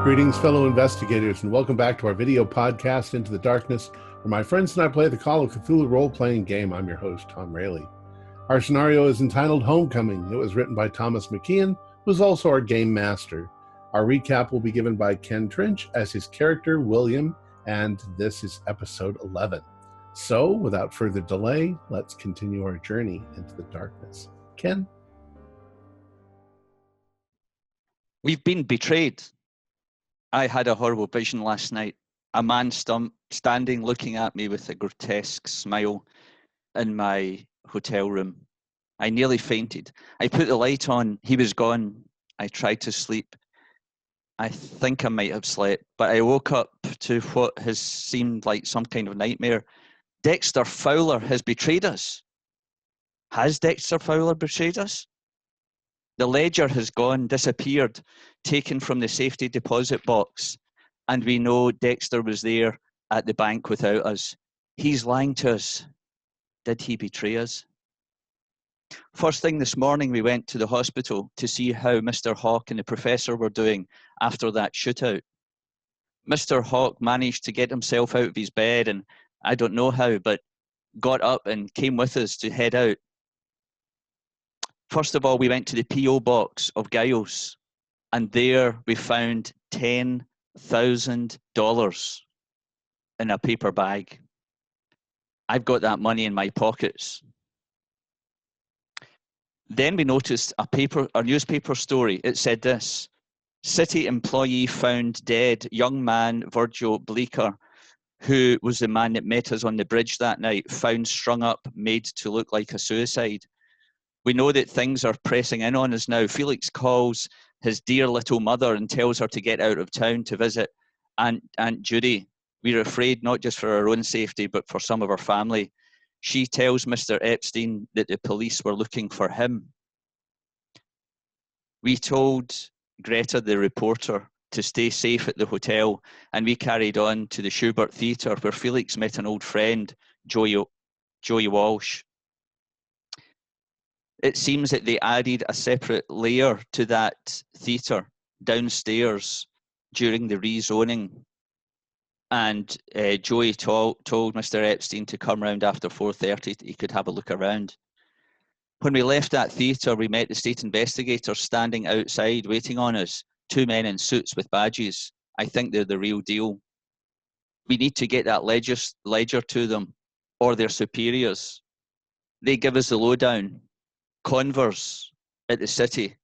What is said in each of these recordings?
Greetings, fellow investigators, and welcome back to our video podcast, Into the Darkness, where my friends and I play the Call of Cthulhu role-playing game. I'm your host, Tom Rayleigh. Our scenario is entitled Homecoming. It was written by Thomas McKeon, who is also our game master. Our recap will be given by Ken Trench as his character, William, and this is episode 11. So, without further delay, let's continue our journey into the darkness. Ken? We've been betrayed. I had a horrible vision last night. A man standing looking at me with a grotesque smile in my hotel room. I nearly fainted. I put the light on. He was gone. I tried to sleep. I think I might have slept, but I woke up to what has seemed like some kind of nightmare. Dexter Fowler has betrayed us. Has Dexter Fowler betrayed us? The ledger has gone, disappeared, taken from the safety deposit box, and we know Dexter was there at the bank without us. He's lying to us. Did he betray us? First thing this morning, we went to the hospital to see how Mr. Hawk and the professor were doing after that shootout. Mr. Hawk managed to get himself out of his bed, and I don't know how, but got up and came with us to head out. First of all, we went to the P.O. box of Giles, and there we found $10,000 in a paper bag. I've got that money in my pockets. Then we noticed a newspaper story. It said this: city employee found dead, young man Virgil Bleecker, who was the man that met us on the bridge that night, found strung up, made to look like a suicide. We know that things are pressing in on us now. Felix calls his dear little mother and tells her to get out of town to visit Aunt Judy. We're afraid not just for our own safety, but for some of our family. She tells Mr. Epstein that the police were looking for him. We told Greta, the reporter, to stay safe at the hotel, and we carried on to the Schubert Theatre, where Felix met an old friend, Joey Walsh. It seems that they added a separate layer to that theatre downstairs during the rezoning. And Joey told Mr. Epstein to come round after 4:30. He could have a look around. When we left that theatre, we met the state investigators standing outside waiting on us. 2 men in suits with badges. I think they're the real deal. We need to get that ledger to them, or their superiors. They give us the lowdown. Converse at the city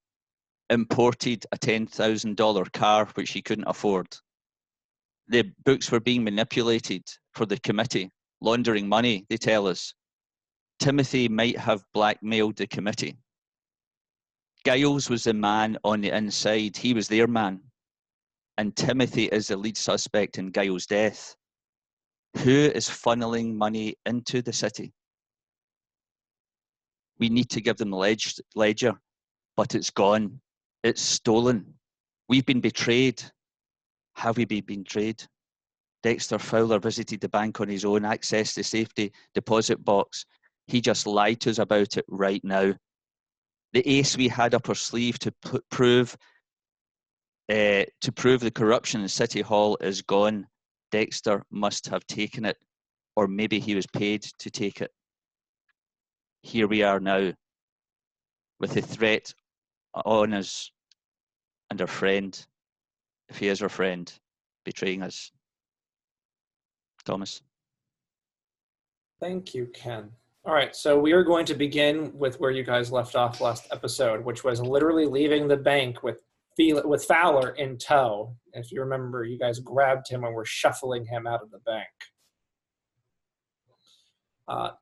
imported a $10,000 car which he couldn't afford. The books were being manipulated for the committee, laundering money, they tell us. Timothy might have blackmailed the committee. Giles was the man on the inside. He was their man. And Timothy is the lead suspect in Giles' death. Who is funneling money into the city? We need to give them the ledger, but it's gone. It's stolen. We've been betrayed. Have we been betrayed? Dexter Fowler visited the bank on his own, accessed the safety deposit box. He just lied to us about it right now. The ace we had up our sleeve to prove the corruption in City Hall is gone. Dexter must have taken it, or maybe he was paid to take it. Here we are now, with the threat on us and our friend, if he is our friend, betraying us. Thomas. Thank you, Ken. All right, so we are going to begin with where you guys left off last episode, which was literally leaving the bank with Fowler in tow. If you remember, you guys grabbed him and were shuffling him out of the bank.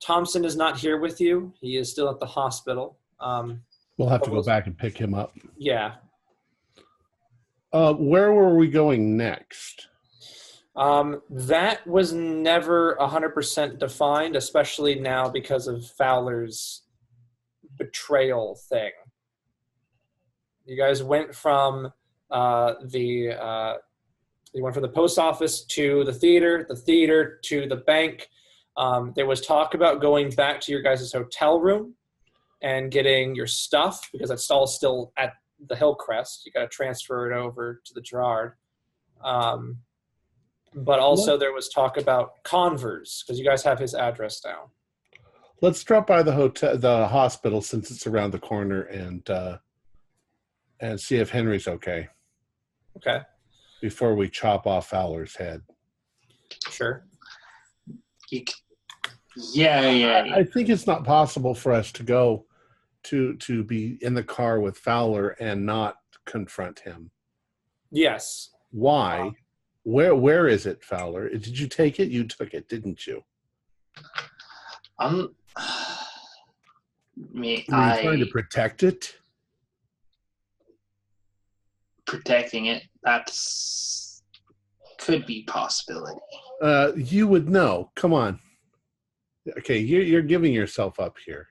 Thompson is not here with you. He is still at the hospital. We'll have to go back and pick him up. Yeah. Where were we going next? That was never 100% defined, especially now because of Fowler's betrayal thing. You guys went from the post office to the theater to the bank. There was talk about going back to your guys' hotel room and getting your stuff, because that's all still at the Hillcrest. You got to transfer it over to the Gerard. But also there was talk about Converse, because you guys have his address now. Let's drop by the hospital, since it's around the corner, and see if Henry's okay. Okay. Before we chop off Fowler's head. Sure. Yeah. I think it's not possible for us to go to be in the car with Fowler and not confront him. Yes. Why? Where is it, Fowler? Did you take it? You took it, didn't you? Were you trying to protect it? Protecting it, could be possibility. You would know. Come on. Okay, you're giving yourself up here.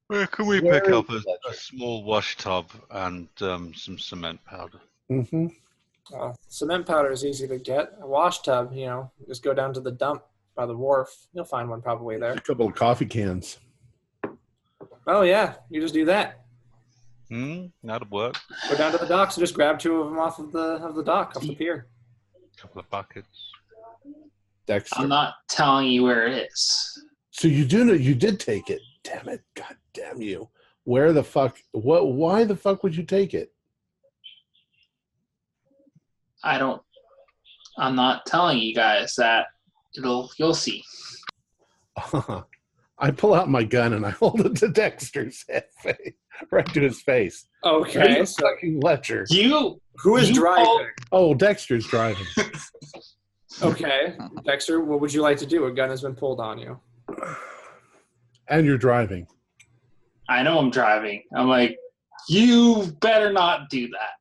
Where can we pick up a small wash tub and some cement powder? Mm-hmm. Cement powder is easy to get. A wash tub, just go down to the dump by the wharf. You'll find one probably there. A couple of coffee cans. Oh, yeah. You just do that. That'll work. Go down to the docks and just grab 2 of them off of the dock, off the pier. A couple of buckets. Dexter. I'm not telling you where it is. So you do know you did take it. Damn it. God damn you. Where the fuck? Why the fuck would you take it? I'm not telling you guys that. You'll see. I pull out my gun and I hold it to Dexter's head, right to his face. Okay. So fucking Ledger. Who is driving? Oh, Dexter's driving. Okay. Dexter, what would you like to do? A gun has been pulled on you. And you're driving. I know I'm driving. I'm like, you better not do that.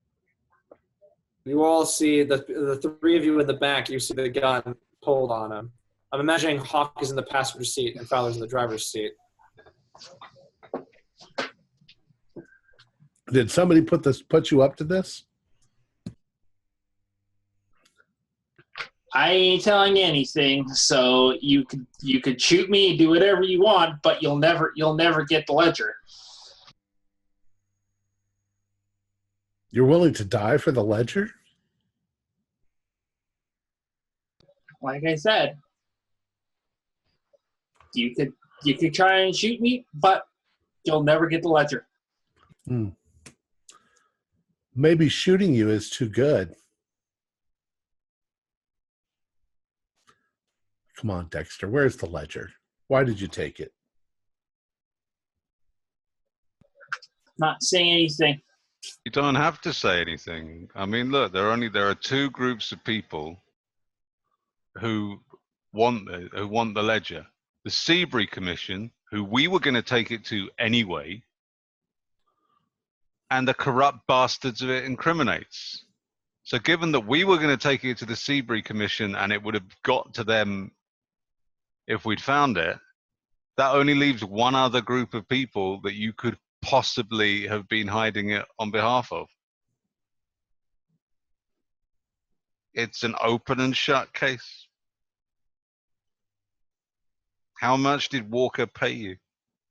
You all see the 3 of you in the back. You see the gun pulled on him. I'm imagining Hawk is in the passenger seat and Fowler's in the driver's seat. Did somebody put you up to this? I ain't telling you anything. So you could shoot me, do whatever you want, but you'll never get the ledger. You're willing to die for the ledger? Like I said, you could try and shoot me, but you'll never get the ledger. Maybe shooting you is too good. Come on, Dexter. Where's the ledger? Why did you take it? Not saying anything. You don't have to say anything. I mean, look, there are 2 groups of people who want the ledger. The Seabury Commission, who we were going to take it to anyway, and the corrupt bastards of it incriminates. So given that we were going to take it to the Seabury Commission and it would have got to them if we'd found it, that only leaves one other group of people that you could possibly have been hiding it on behalf of. It's an open and shut case. How much did Walker pay you?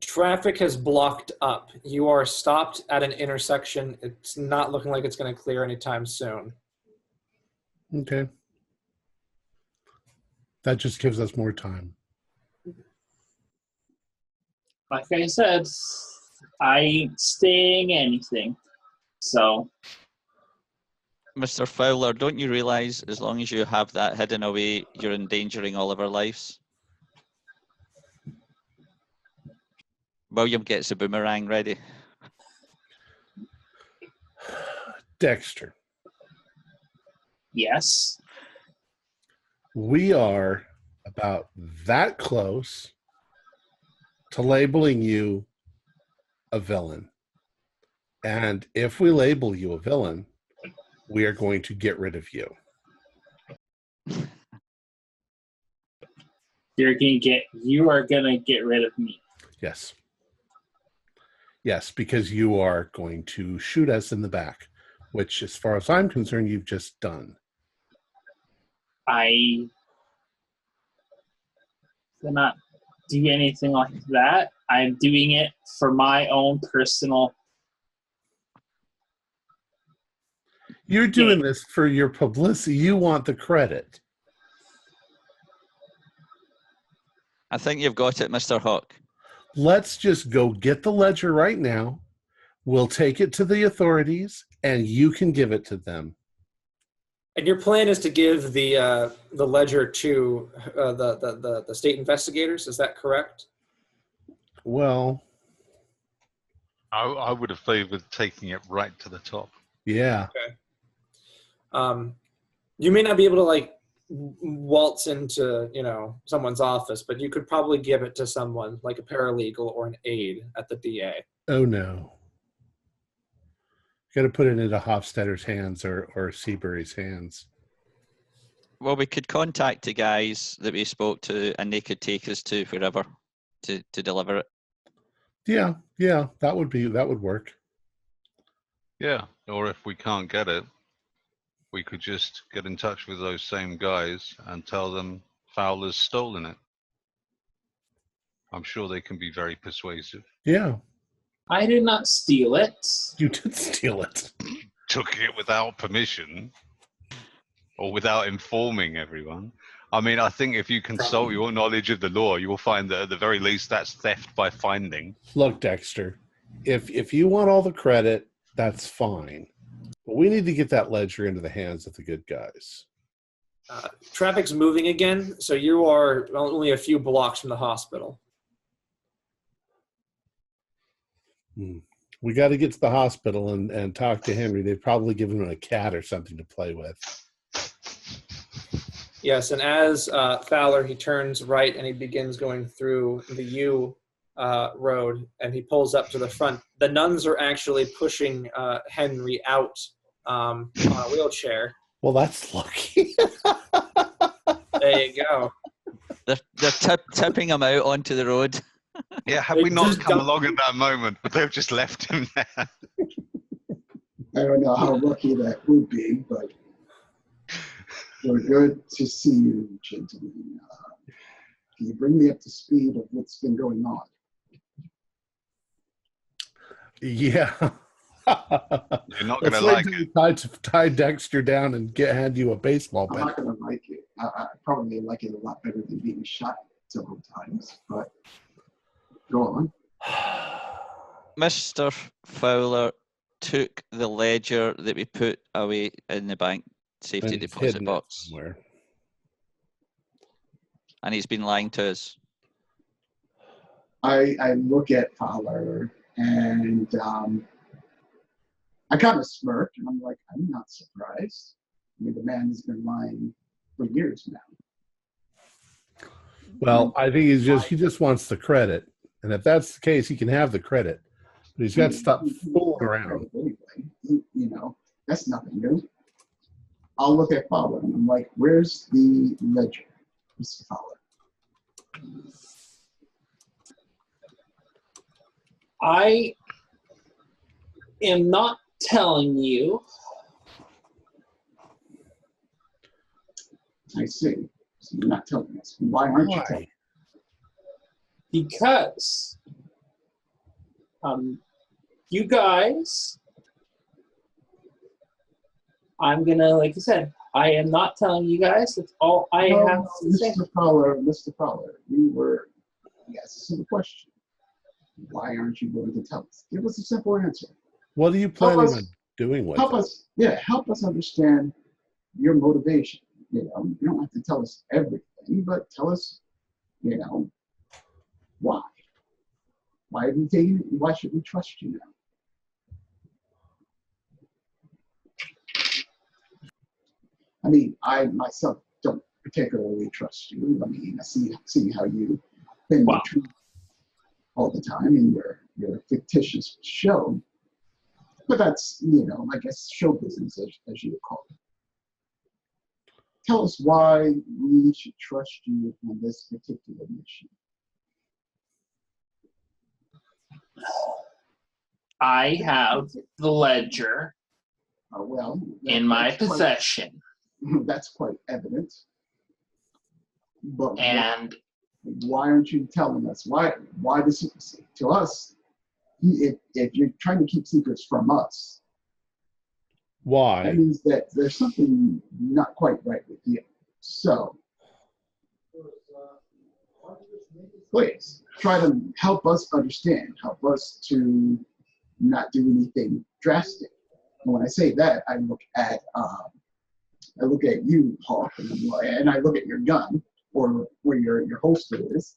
Traffic has blocked up. You are stopped at an intersection. It's not looking like it's going to clear anytime soon. Okay. That just gives us more time. Like I said, I ain't saying anything. So, Mr. Fowler, don't you realize as long as you have that hidden away, you're endangering all of our lives? William gets a boomerang ready. Dexter. yes. We are about that close to labeling you a villain. And if we label you a villain, we are going to get rid of you. You are gonna get rid of me. Yes. Yes, because you are going to shoot us in the back, which, as far as I'm concerned, you've just done. I cannot do anything like that. I'm doing it for my own personal. You're doing this for your publicity. You want the credit. I think you've got it, Mr. Hawk. Let's just go get the ledger right now. We'll take it to the authorities, and you can give it to them. And your plan is to give the ledger to the state investigators. Is that correct? Well, I would have favored taking it right to the top. yeah. Okay. You may not be able to like waltz into someone's office, but you could probably give it to someone like a paralegal or an aide at the DA. Oh no. Got to put it into Hofstadter's hands or Seabury's hands. Well, we could contact the guys that we spoke to, and they could take us to wherever to deliver it. Yeah, that would work. Yeah, or if we can't get it, we could just get in touch with those same guys and tell them Fowler's stolen it. I'm sure they can be very persuasive. Yeah. I did not steal it. You did steal it. Took it without permission or without informing everyone. I mean, I think if you consult your knowledge of the law, you will find that at the very least that's theft by finding. Look, Dexter, if you want all the credit, that's fine. But we need to get that ledger into the hands of the good guys. Traffic's moving again, so you are only a few blocks from the hospital. We got to get to the hospital and talk to Henry. They've probably given him a cat or something to play with. Yes, and as Fowler, he turns right and he begins going through the U road, and he pulls up to the front. The nuns are actually pushing Henry out on a wheelchair. Well, that's lucky. There you go. They're tipping him out onto the road. Yeah, had we not come along at that moment, but they've just left him there. I don't know how lucky that would be, but we're good to see you, gentlemen. Can you bring me up to speed of what's been going on? Yeah. You're not going to like it. Tie Dexter down and hand you a baseball I'm bat. not going to like it. I probably like it a lot better than being shot several times, but go on. Mr. Fowler took the ledger that we put away in the bank safety And he's deposit hidden it box, somewhere. and he's been lying to us. I look at Fowler and I kind of smirk and I'm like, I'm not surprised. I mean, the man has been lying for years now. Well, I think he just wants the credit. And if that's the case, he can have the credit. But he's got to stop fooling around. Anyway, that's nothing new. I'll look at Fowler and I'm like, where's the ledger, Mr. Fowler? I am not telling you. I see. So you're not telling us. Why aren't you telling us? Because you guys, I'm gonna, like I said, I am not telling you guys. That's all I have to say. Mr. Fowler, you were, yes, this is a question. Why aren't you willing to tell us? Give us a simple answer. What are you planning on doing with it? Help us understand your motivation. You don't have to tell us everything, but tell us, why. Why have you taken it? Why should we trust you now? I mean, I myself don't particularly trust you. I mean, I see how you bend the truth all the time in your fictitious show. But that's, I guess show business, as you would call it. Tell us why we should trust you on this particular mission. I have the ledger in my possession. That's quite evident. But and why aren't you telling us? Why the secrecy? To us, if you're trying to keep secrets from us, Why? That means that there's something not quite right with you. So, please try to help us understand, help us to not do anything drastic. And when I say that, I look at you, Hawk, and I look at your gun or where your holster is,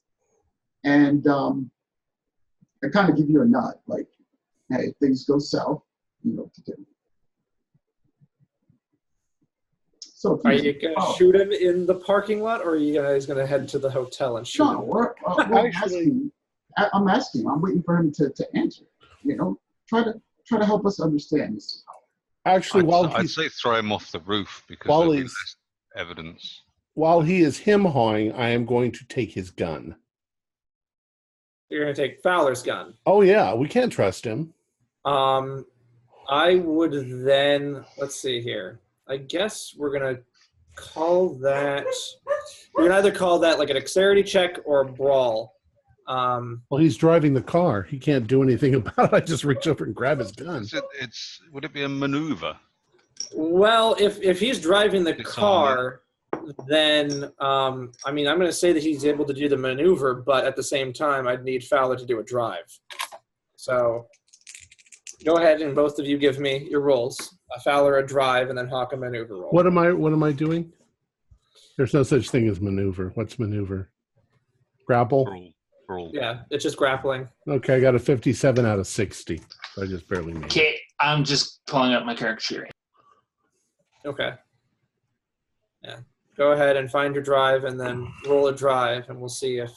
and I kind of give you a nod, like, "Hey, if things go south, you know what to do." So, Are you going to shoot him in the parking lot, or are you guys going to head to the hotel and shoot him? No, we're asking. I'm asking. I'm waiting for him to answer. You know, try to help us understand this. Actually, I'd say throw him off the roof because there'll be less evidence. While he is him-hawing, I am going to take his gun. You're going to take Fowler's gun. Oh, yeah. We can't trust him. I would then, let's see here. I guess we're going to call that, we're going to either call that like a dexterity check or a brawl. Well, he's driving the car. He can't do anything about it. I just reach over and grab his gun. Would it be a maneuver? Well, if he's driving the car, then, I'm going to say that he's able to do the maneuver, but at the same time, I'd need Fowler to do a drive. So go ahead and both of you give me your rolls. Fowler a drive, and then Hawk a maneuver roll. What am I doing? There's no such thing as maneuver. What's maneuver? Grapple? Brawl. Yeah, it's just grappling. Okay, I got a 57 out of 60. So I just barely made it. Okay, I'm just pulling up my character sheet. Okay. Yeah. Go ahead and find your drive, and then roll a drive, and we'll see if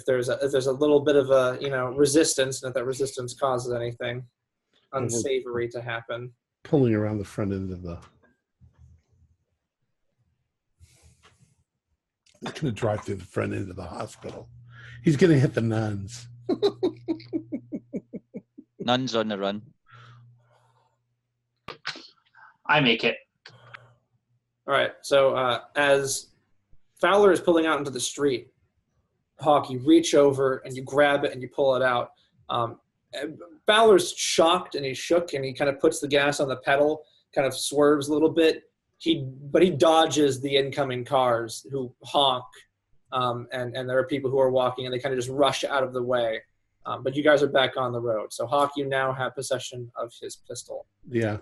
there's a little bit of a resistance, and if that resistance causes anything unsavory to happen. Pulling around the front end of the. He's going to drive through the front end of the hospital. He's going to hit the nuns. Nuns on the run. I make it. All right. So as Fowler is pulling out into the street, Hawk, you reach over and you grab it and you pull it out. Fowler's shocked and he's shook and he kind of puts the gas on the pedal, kind of swerves a little bit. But he dodges the incoming cars who honk, and there are people who are walking and they kind of just rush out of the way. But you guys are back on the road. So Hawk, you now have possession of his pistol. Yeah.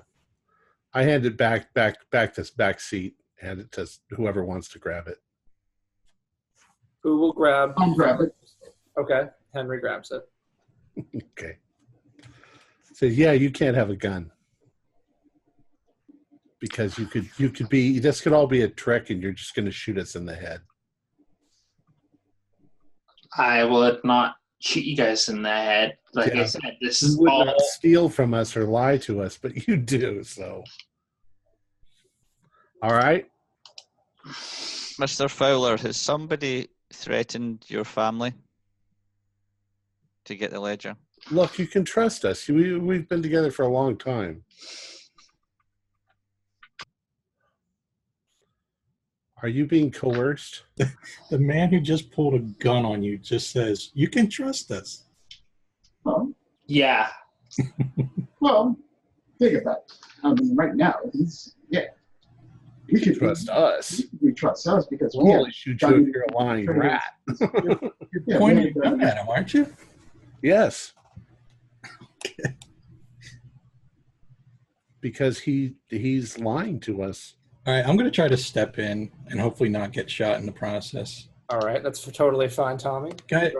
I hand it back this back seat, hand it to whoever wants to grab it. Who will grab? I'll grab it. Okay. Henry grabs it. Okay. Says, yeah, you can't have a gun. Because you could be, this could all be a trick and you're just going to shoot us in the head. I will not shoot you guys in the head. Like I said, this is You would all... not steal from us or lie to us, but you do, so. All right. Mr. Fowler, has somebody threatened your family to get the ledger? Look, you can trust us. We've been together for a long time. Are you being coerced? The man who just pulled a gun on you just says, you can trust us. Well, Yeah. well, think about it. I mean, right now, we can Trust us. We trust us because We'll only shoot you if you're a lying rat. You're pointing a gun at him, aren't you? Yes. Because he's lying to us. All right, I'm going to try to step in and hopefully not get shot in the process. All right. That's totally fine, Tommy. Guys,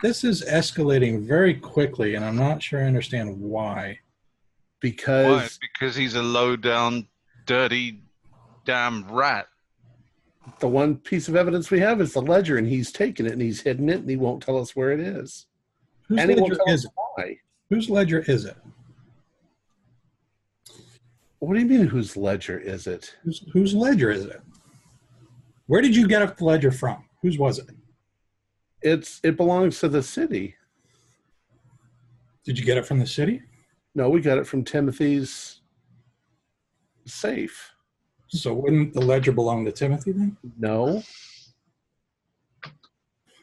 this is escalating very quickly, and I'm not sure I understand why. Because Why? Because he's a low-down, dirty, damn rat. the one piece of evidence we have is the ledger, and he's taken it and he's hidden it, and he won't tell us where it is. Whose And he won't ledger tell is us it? why. Whose ledger is it? What do you mean, whose ledger is it? Whose ledger is it? Where did you get the ledger from? Whose was it? It belongs to the city. Did you get it from the city? No, we got it from Timothy's safe. So wouldn't the ledger belong to Timothy then? No.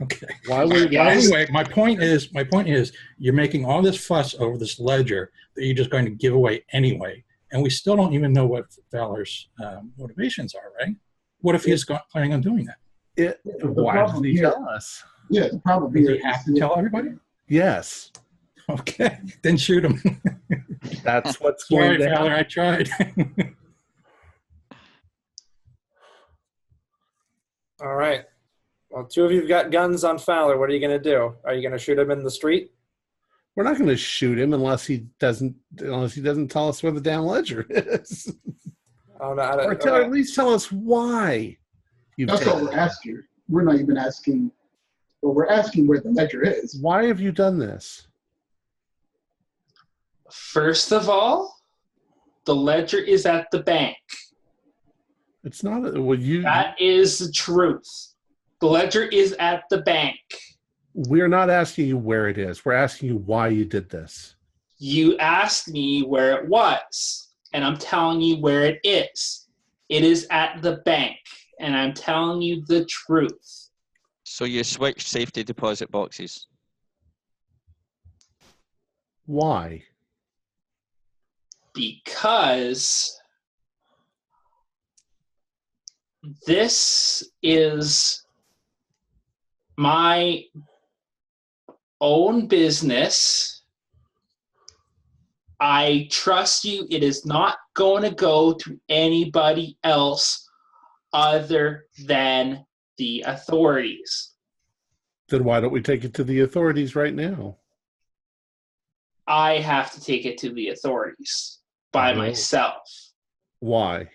Okay. Why Anyway, my point is, you're making all this fuss over this ledger that you're just going to give away anyway, and we still don't even know what Fowler's motivations are, right? What if he's planning on doing that? Why doesn't he tell us? Yeah, the problem Does here he have to tell everybody? Yes. Okay, then shoot him. That's what's going to Fowler, happen. I tried. All right. Well, two of you have got guns on Fowler. What are you going to do? Are you going to shoot him in the street? We're not going to shoot him unless he doesn't tell us where the damn ledger is. Oh, no, Or at least tell us why. That's all we're asking. We're not even asking. Well, we're asking where the ledger is. Why have you done this? First of all, the ledger is at the bank. It's not. You. That is the truth. The ledger is at the bank. We're not asking you where it is. We're asking you why you did this. You asked me where it was, and I'm telling you where it is. It is at the bank, and I'm telling you the truth. So you switched safety deposit boxes. Why? Because this is my own business. I trust you. It is not going to go to anybody else other than the authorities. Then why don't we take it to the authorities right now? I have to take it to the authorities by myself. Why?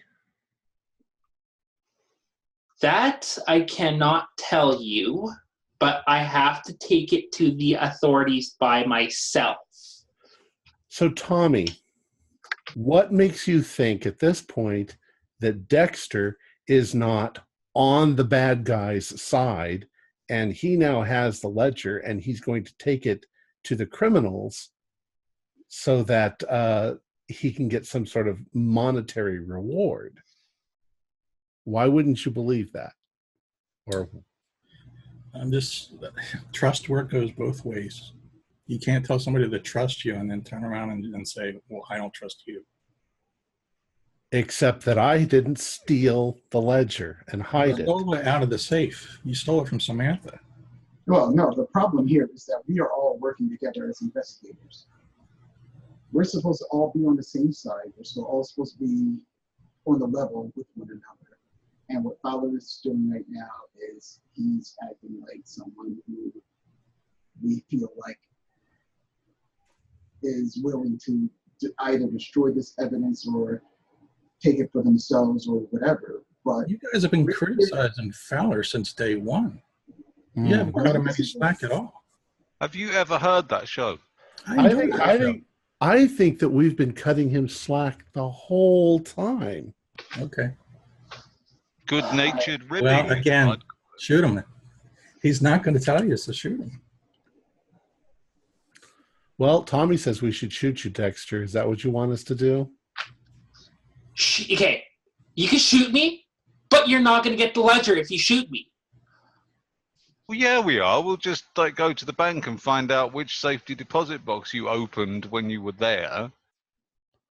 That I cannot tell you, but I have to take it to the authorities by myself. So, Tommy, what makes you think at this point that Dexter is not on the bad guy's side and he now has the ledger and he's going to take it to the criminals so that he can get some sort of monetary reward? Why wouldn't you believe that? Or trust work goes both ways. You can't tell somebody to trust you and then turn around and say, well, I don't trust you. Except that I didn't steal the ledger and hide it. Stole it out of the safe. You stole it from Samantha. Well, no, the problem here is that we are all working together as investigators. We're supposed to all be on the same side. We're all supposed to be on the level with one another. And what Fowler is doing right now is he's acting like someone who we feel like is willing to either destroy this evidence or take it for themselves or whatever. But you guys have been criticizing Fowler since day one. You haven't got him any slack at all. Have you ever heard that show? I think that we've been cutting him slack the whole time. Okay. Good-natured ribbing. Well, again, shoot him. He's not going to tell you, so shoot him. Well, Tommy says we should shoot you, Dexter. Is that what you want us to do? Okay, you can shoot me, but you're not going to get the ledger if you shoot me. Well, yeah, we are. We'll just go to the bank and find out which safety deposit box you opened when you were there,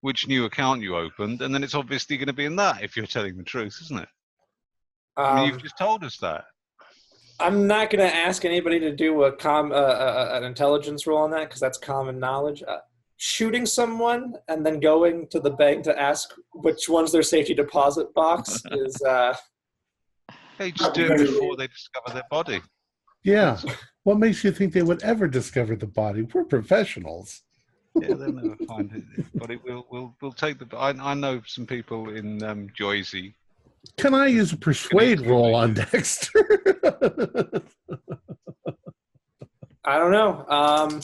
which new account you opened, and then it's obviously going to be in that if you're telling the truth, isn't it? I mean, you've just told us that. I'm not going to ask anybody to do an intelligence roll on that because that's common knowledge. Shooting someone and then going to the bank to ask which one's their safety deposit box is... They just do it before they discover their body. Yeah. What makes you think they would ever discover the body? We're professionals. Yeah, they'll never find it. But we'll take the... I know some people in Jersey. Can I use a persuade roll on Dexter? I don't know.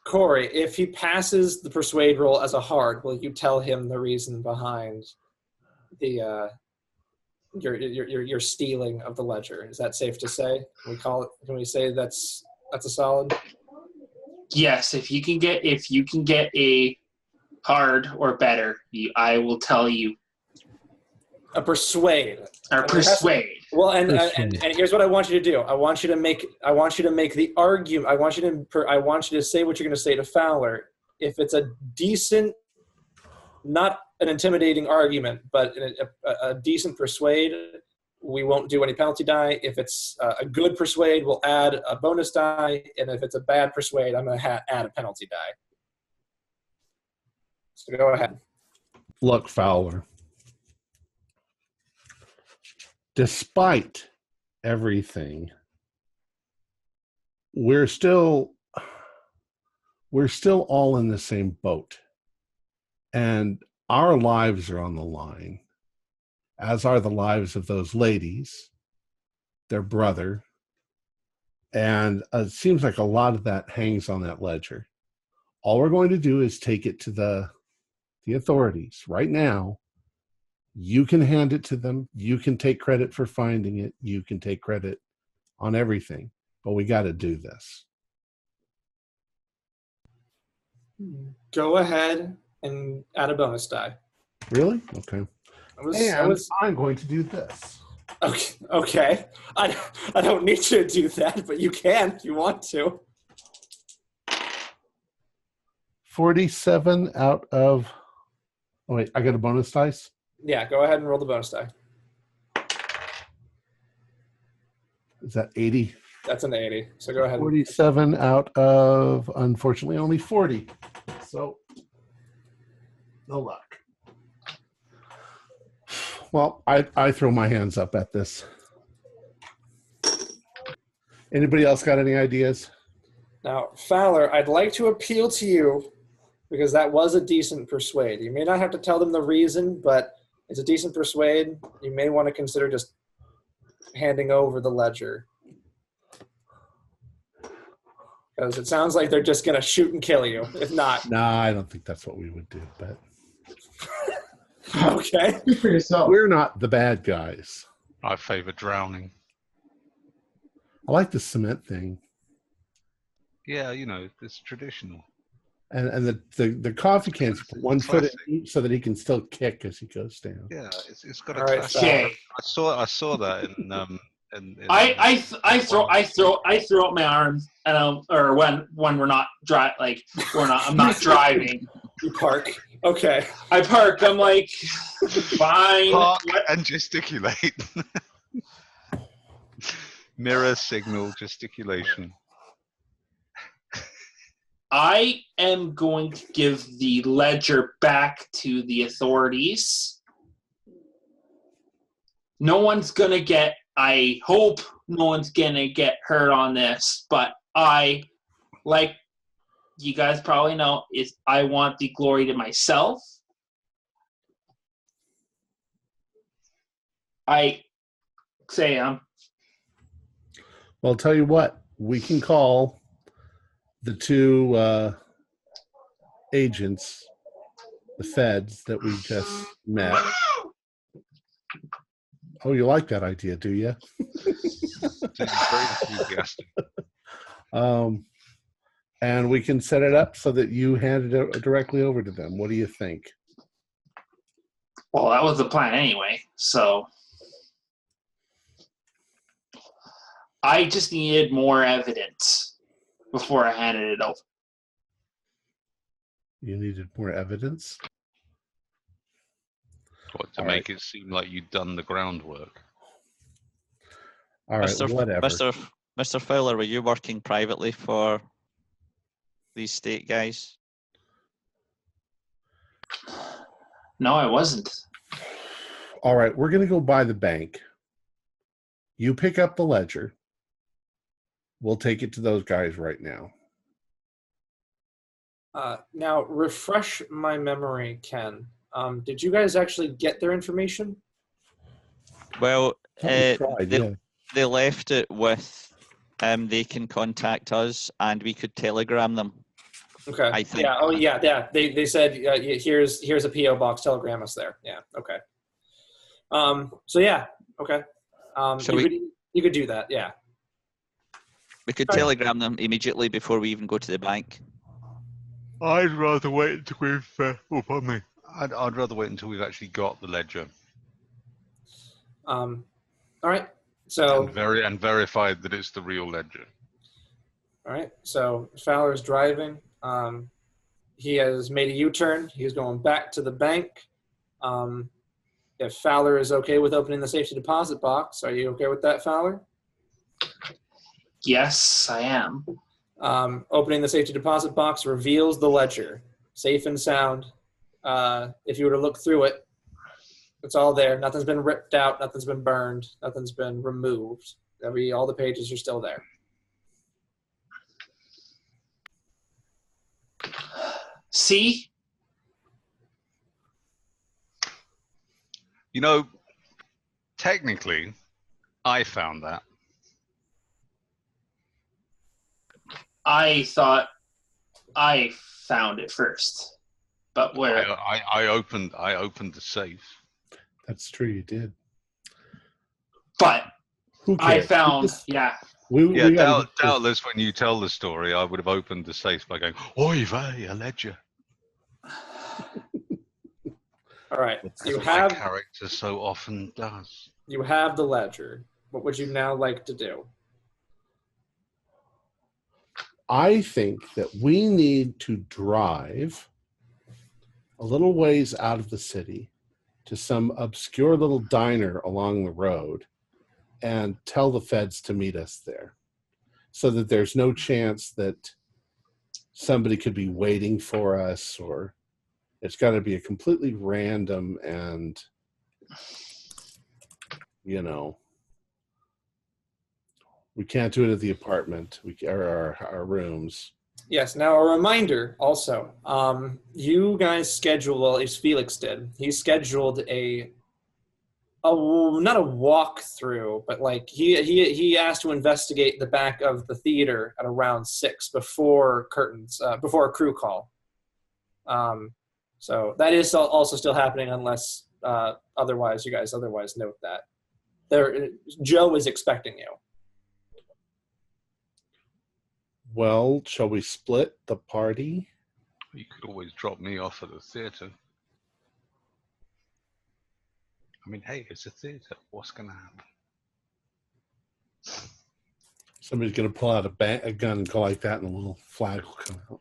Corey, if he passes the persuade roll as a hard, will you tell him the reason behind the your stealing of the ledger? Is that safe to say? Can we say that's a solid? Yes, if you can get a hard or better, I will tell you. A persuade. Or persuade. Well, and here's what I want you to do. I want you to make the argument. I want you to say what you're going to say to Fowler. If it's a decent, not an intimidating argument, but a decent persuade, we won't do any penalty die. If it's a good persuade, we'll add a bonus die. And if it's a bad persuade, I'm going to add a penalty die. So go ahead. Look, Fowler. Despite everything, we're still all in the same boat. And our lives are on the line, as are the lives of those ladies, their brother. And it seems like a lot of that hangs on that ledger. All we're going to do is take it to the authorities right now. You can hand it to them. You can take credit for finding it. You can take credit on everything. But we got to do this. Go ahead and add a bonus die. Really? Okay. I'm going to do this. Okay. I don't need you to do that, but you can if you want to. 47 out of... Oh, wait. I got a bonus dice? Yeah, go ahead and roll the bonus die. Is that 80? That's an 80. So go ahead. 47 out of, unfortunately, only 40. So, no luck. Well, I throw my hands up at this. Anybody else got any ideas? Now, Fowler, I'd like to appeal to you because that was a decent persuade. You may not have to tell them the reason, but it's a decent persuade. You may want to consider just handing over the ledger. Because it sounds like they're just going to shoot and kill you, if not. No, I don't think that's what we would do, but... Okay. Speak for yourself. We're not the bad guys. I favor drowning. I like the cement thing. Yeah, it's traditional. And the coffee cans, put one foot in each so that he can still kick as he goes down. Yeah, it's got a All right, classic. Okay. I saw that in I throw out my arms and or when we're not I'm not driving. You park. Okay. I park. I'm like, fine. Park and gesticulate. Mirror signal gesticulation. I am going to give the ledger back to the authorities. I hope no one's gonna get hurt on this, but like you guys probably know, I want the glory to myself. Well, I'll tell you what, we can call the two agents, the feds that we just met. Oh, you like that idea, do you? Very enthusiastic. And we can set it up so that you hand it directly over to them. What do you think? Well, that was the plan anyway, so I just needed more evidence before I handed it over. You needed more evidence? To make it seem like you'd done the groundwork. All right, whatever. Mr. Fowler, were you working privately for these state guys? No, I wasn't. All right, we're going to go by the bank. You pick up the ledger. We'll take it to those guys right now. Now, refresh my memory, Ken. Did you guys actually get their information? Well, Tried, they left it with they can contact us and we could telegram them. Okay. I think. Yeah. Oh, yeah. Yeah. They said here's a PO box. Telegram us there. Yeah. Okay. So yeah. Okay. You could do that. Yeah. We could telegram them immediately before we even go to the bank. I'd rather wait until we've. Pardon me. I'd rather wait until we've actually got the ledger. All right. So and verified that it's the real ledger. all right. So Fowler's driving. He has made a U-turn. He's going back to the bank. If Fowler is okay with opening the safety deposit box, are you okay with that, Fowler? Yes, I am. Opening the safety deposit box reveals the ledger, safe and sound. If you were to look through it, it's all there. Nothing's been ripped out. Nothing's been burned. Nothing's been removed. All the pages are still there. See? You know, technically, I found that. I thought I found it first, but where? I opened the safe. That's true, you did. But Who I cares? found, yeah. Doubtless, when you tell the story, I would have opened the safe by going, "Oy vey, a ledger." All right. As my character so often does. You have the ledger. What would you now like to do? I think that we need to drive a little ways out of the city to some obscure little diner along the road and tell the feds to meet us there so that there's no chance that somebody could be waiting for us, or it's got to be a completely random and, you know, we can't do it at the apartment, or our rooms. Yes. Now, a reminder also, you guys scheduled, well, at least Felix did. He scheduled not a walkthrough, but like he asked to investigate the back of the theater at around 6 before curtains, before a crew call. So that is also still happening unless otherwise, you guys otherwise note that. Joe is expecting you. Well, shall we split the party? You could always drop me off at the theater. I mean, hey, it's a theater. What's going to happen? Somebody's going to pull out a gun and go like that, and a little flag will come out.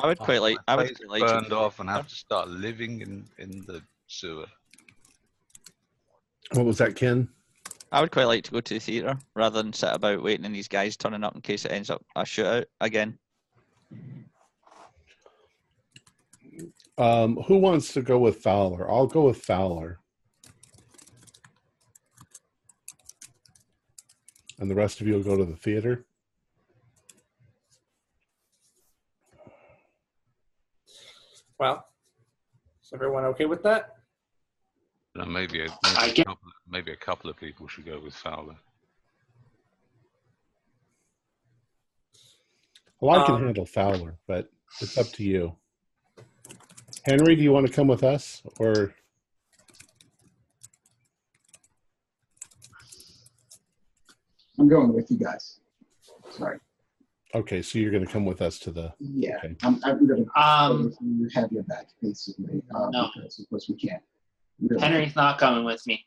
I would quite like burned off and have to start living in the sewer. What was that, Ken? I would quite like to go to the theatre rather than sit about waiting on these guys turning up in case it ends up a shootout again. Who wants to go with Fowler? I'll go with Fowler. And the rest of you will go to the theater? Well, is everyone okay with that? Maybe a couple of people should go with Fowler. Well, I can handle Fowler, but it's up to you. Henry, do you want to come with us, or? I'm going with you guys. Sorry. Okay, so you're going to come with us to the. Yeah, okay. I'm going to have your back, basically. No. Because of course we can't. Henry's not coming with me.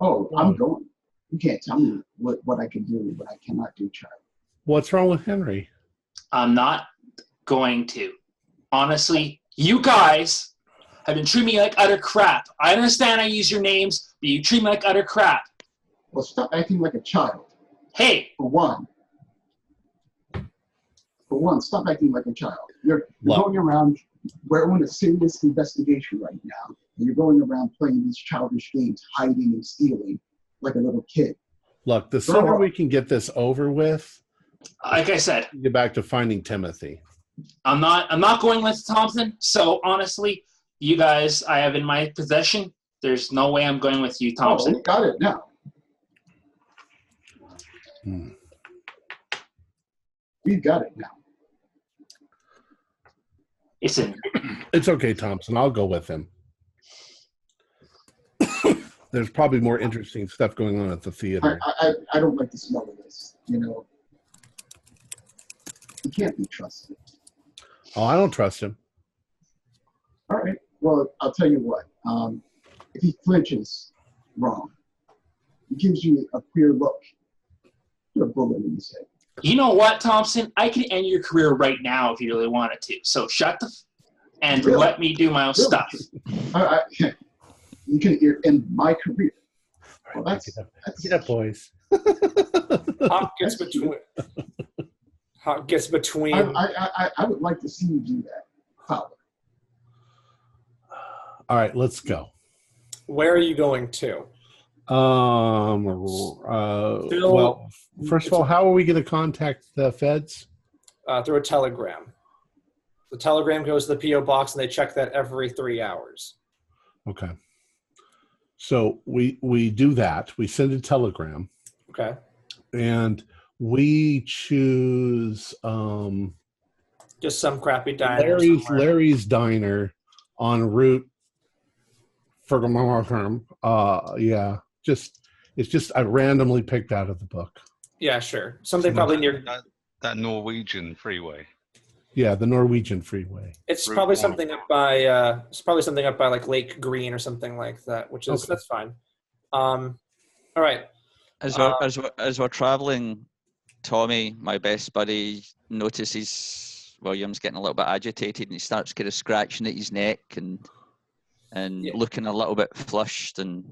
Oh, I'm going. You can't tell me what I can do, what I cannot do, Charlie. What's wrong with Henry? I'm not going to. Honestly, you guys have been treating me like utter crap. I understand I use your names, but you treat me like utter crap. Well, stop acting like a child. Hey! For one, stop acting like a child. You're going around, we're on a serious investigation right now, and you're going around playing these childish games, hiding and stealing like a little kid. Look, the sooner we can get this over with, like I said, get back to finding Timothy. I'm not going with Thompson, so honestly, you guys I have in my possession, there's no way I'm going with you, Thompson. Oh, got it now. We've got it now. Listen. It's okay, Thompson. I'll go with him. There's probably more interesting stuff going on at the theater. I don't like the smell of this. You know, he can't be trusted. Oh, I don't trust him. All right. Well, I'll tell you what. If he flinches, wrong. It gives you a queer look. Put a bullet in his head. You know what, Thompson? I can end your career right now if you really wanted to. So shut the and Really? let me do my own stuff. You can end my career. Well, that's Get up, boys. Hawk gets between. Hawk gets between. I would like to see you do that, Fowler. All right, let's go. Where are you going to? Well, first of all, how are we going to contact the feds? Through a telegram. The telegram goes to the P.O. box, and they check that every 3 hours. Okay. So we do that. We send a telegram. Okay. And we choose Just some crappy diner. Larry's Diner en route for it's just I randomly picked out of the book. Yeah, sure. Something probably near that Norwegian freeway. Yeah, the Norwegian freeway. It's probably something up by like Lake Green or something like that, which is that's fine. All right. As we're traveling, Tommy, my best buddy, notices William's getting a little bit agitated, and he starts kind of scratching at his neck and looking a little bit flushed and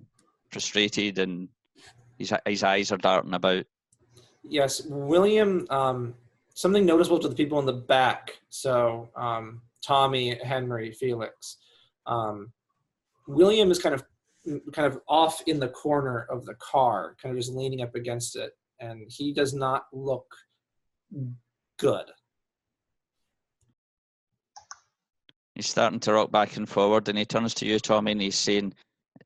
frustrated, and his eyes are darting about. Yes, William. Something noticeable to the people in the back. So Tommy, Henry, Felix. William is kind of off in the corner of the car, kind of just leaning up against it, and he does not look good. He's starting to rock back and forward, and he turns to you, Tommy, and he's saying,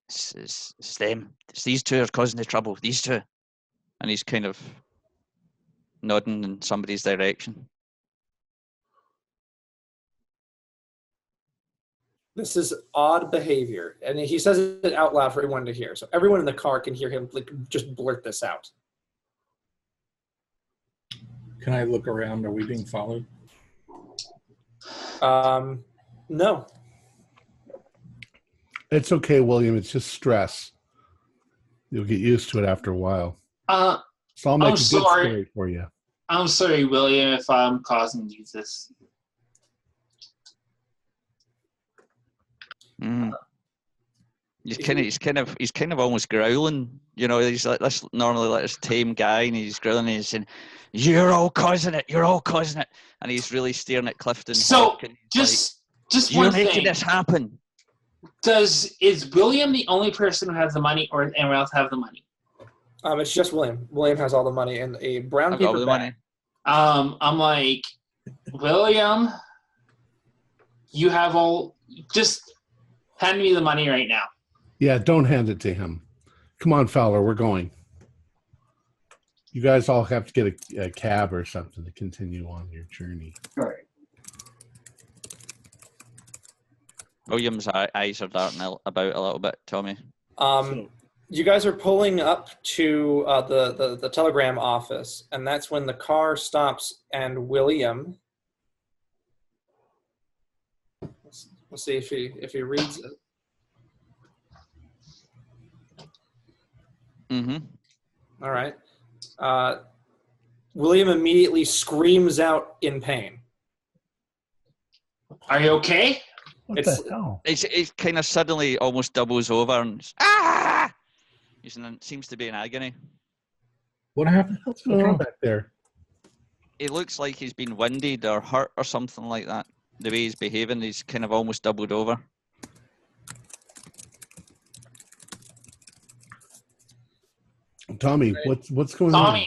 it's them. It's these two are causing the trouble. These two. And he's kind of nodding in somebody's direction. This is odd behavior, and he says it out loud for everyone to hear. So everyone in the car can hear him just blurt this out. Can I look around? Are we being followed? No. It's okay, William. It's just stress. You'll get used to it after a while. So I'll make a good story for you. I'm sorry, William, if I'm causing you this. He's kind of almost growling. You know, he's like this normally like this tame guy, and he's growling and he's saying, "You're all causing it. You're all causing it." And he's really staring at Clifton. So just you're one thing. making this happen. Is William the only person who has the money, or anyone else have the money? It's just William. William has all the money in a brown I've got all paper the bag. money. I'm like, William, you have all. Just hand me the money right now. Yeah, don't hand it to him. Come on, Fowler, we're going. You guys all have to get a cab or something to continue on your journey. All right. William's eyes are darting about a little bit, Tommy. You guys are pulling up to the telegram office, and that's when the car stops, and William... We'll see if he reads it. Mm-hmm. All right. William immediately screams out in pain. Are you okay? What the hell? It kind of suddenly almost doubles over and seems to be in agony. What happened? What's going on back there? It looks like he's been winded or hurt or something like that. The way he's behaving, he's kind of almost doubled over. Tommy, what's going on?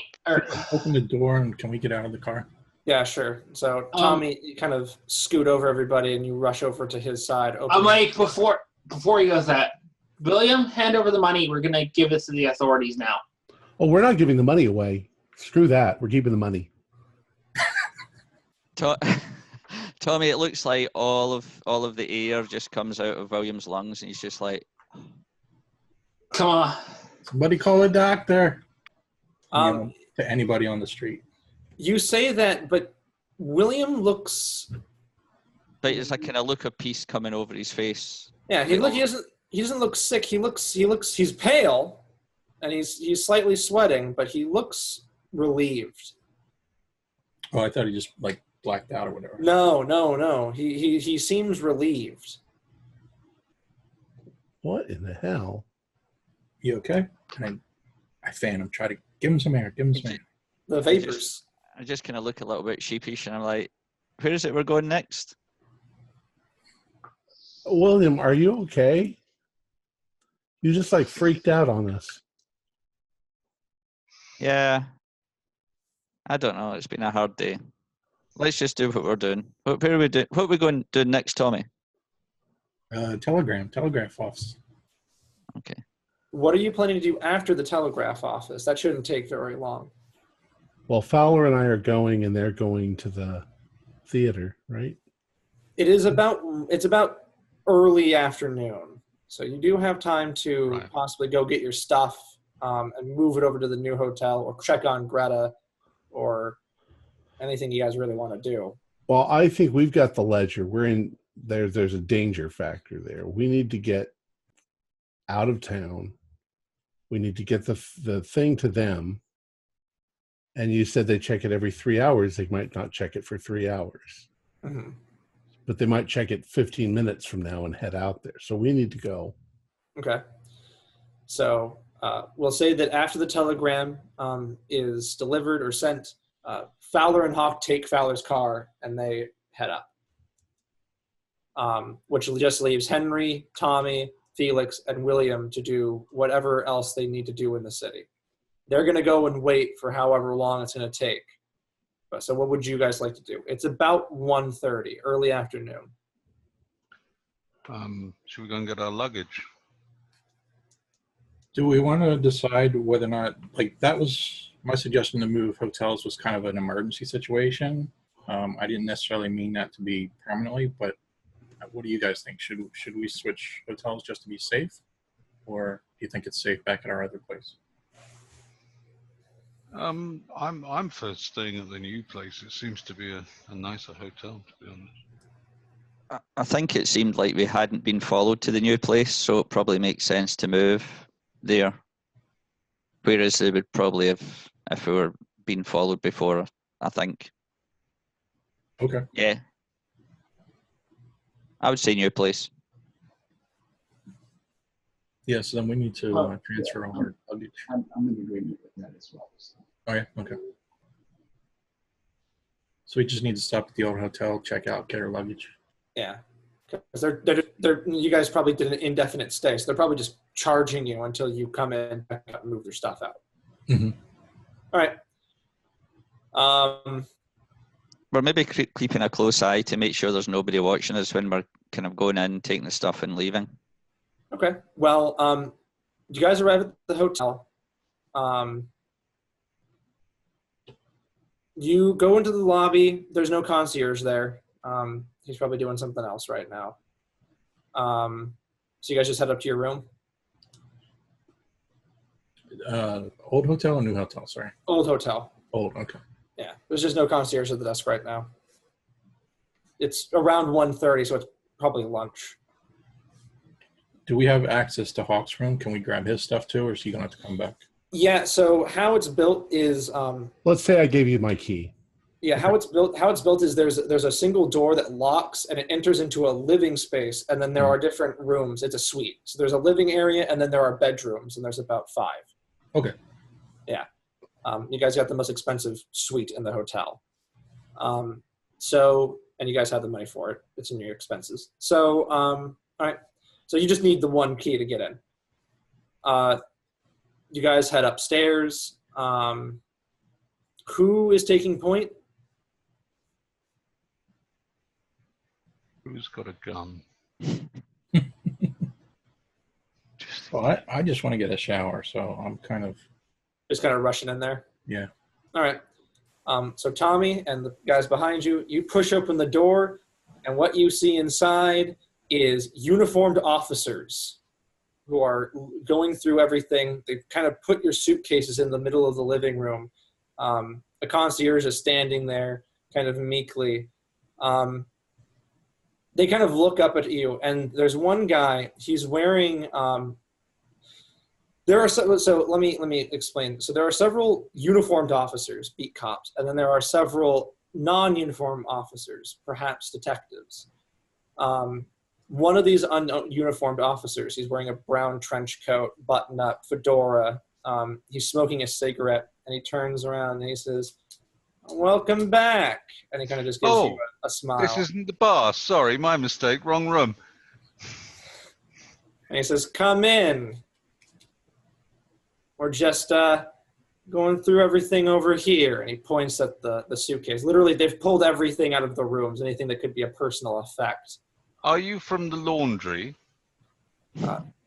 Open the door and can we get out of the car? Yeah, sure. So Tommy, you kind of scoot over everybody and you rush over to his side. I'm like, before he goes that, William, hand over the money. We're going to give it to the authorities now. Oh, we're not giving the money away. Screw that. We're keeping the money. Tommy, it looks like all of the air just comes out of William's lungs, and he's just like, "Come on, somebody call a doctor." To anybody on the street. You say that, but William looks. But it's like kind of look of peace coming over his face. Yeah, he doesn't look sick. He's pale, and he's slightly sweating, but he looks relieved. Oh, I thought he just like blacked out or whatever. No. He seems relieved. What in the hell? You okay? And I fan him, try to give him some air, The vapors. I just kind of look a little bit sheepish, and I'm like, where is it we're going next? William, are you okay? You just like freaked out on us. Yeah. I don't know. It's been a hard day. Let's just do what we're doing. What are we doing? What are we going to do next, Tommy? Telegraph office. Okay. What are you planning to do after the telegraph office? That shouldn't take very long. Well, Fowler and I are going, and they're going to the theater, right? It's about early afternoon. So you do have time to possibly go get your stuff and move it over to the new hotel or check on Greta or anything you guys really want to do. Well, I think we've got the ledger. We're in there. There's a danger factor there. We need to get out of town. We need to get the thing to them. And you said they check it every 3 hours. They might not check it for 3 hours. Mm-hmm. But they might check it 15 minutes from now and head out there. So we need to go. Okay. So we'll say that after the telegram is delivered or sent, Fowler and Hawk take Fowler's car and they head up, which just leaves Henry, Tommy, Felix, and William to do whatever else they need to do in the city. They're going to go and wait for however long it's going to take. So what would you guys like to do? It's about 1:30, early afternoon. Should we go and get our luggage? Do we want to decide whether or not, like, that was my suggestion to move hotels was kind of an emergency situation. I didn't necessarily mean that to be permanently, but what do you guys think? Should we switch hotels just to be safe? Or do you think it's safe back at our other place? I'm for staying at the new place. It seems to be a nicer hotel, to be honest. I think it seemed like we hadn't been followed to the new place, so it probably makes sense to move there. Whereas they would probably have if we were being followed before, I think. Okay. Yeah. I would say new place. Yeah, so then we need to transfer all our luggage. I'm in agreement with that as well. So. Oh, yeah, okay. So we just need to stop at the old hotel, check out, get our luggage. Yeah, because they're you guys probably did an indefinite stay, so they're probably just charging you until you come in and move your stuff out. Mm-hmm. All right. We're maybe keeping a close eye to make sure there's nobody watching us when we're kind of going in, taking the stuff and leaving. Okay. Well, you guys arrive at the hotel. You go into the lobby. There's no concierge there. He's probably doing something else right now. So you guys just head up to your room? Old hotel or new hotel? Sorry. Old hotel. Old, okay. Yeah. There's just no concierge at the desk right now. It's around 1:30, so it's probably lunch. Do we have access to Hawk's room? Can we grab his stuff too, or is he going to have to come back? Yeah, so how it's built is... Let's say I gave you my key. Yeah, how it's built is there's a single door that locks and it enters into a living space, and then there are different rooms. It's a suite. So there's a living area, and then there are bedrooms, and there's about 5. Okay. Yeah. You guys got the most expensive suite in the hotel. And you guys have the money for it. It's in your expenses. So, all right. So you just need the one key to get in. You guys head upstairs. Who is taking point? Who's got a gun? Well, I just want to get a shower, so I'm kind of... Just kind of rushing in there? Yeah. All right. So Tommy and the guys behind you, you push open the door, and what you see inside is uniformed officers who are going through everything. They kind of put your suitcases in the middle of the living room. The concierge is standing there kind of meekly. They kind of look up at you, and there's one guy, he's wearing There are so let me explain. So there are several uniformed officers, beat cops, and then there are several non-uniformed officers, perhaps detectives. One of these uniformed officers, he's wearing a brown trench coat, button-up, fedora. He's smoking a cigarette, and he turns around and he says, "Welcome back," and he kind of just gives you a smile. This isn't the bar. Sorry, my mistake. Wrong room. And he says, "Come in. We're just going through everything over here." And he points at the suitcase. Literally, they've pulled everything out of the rooms, anything that could be a personal effect. Are you from the laundry?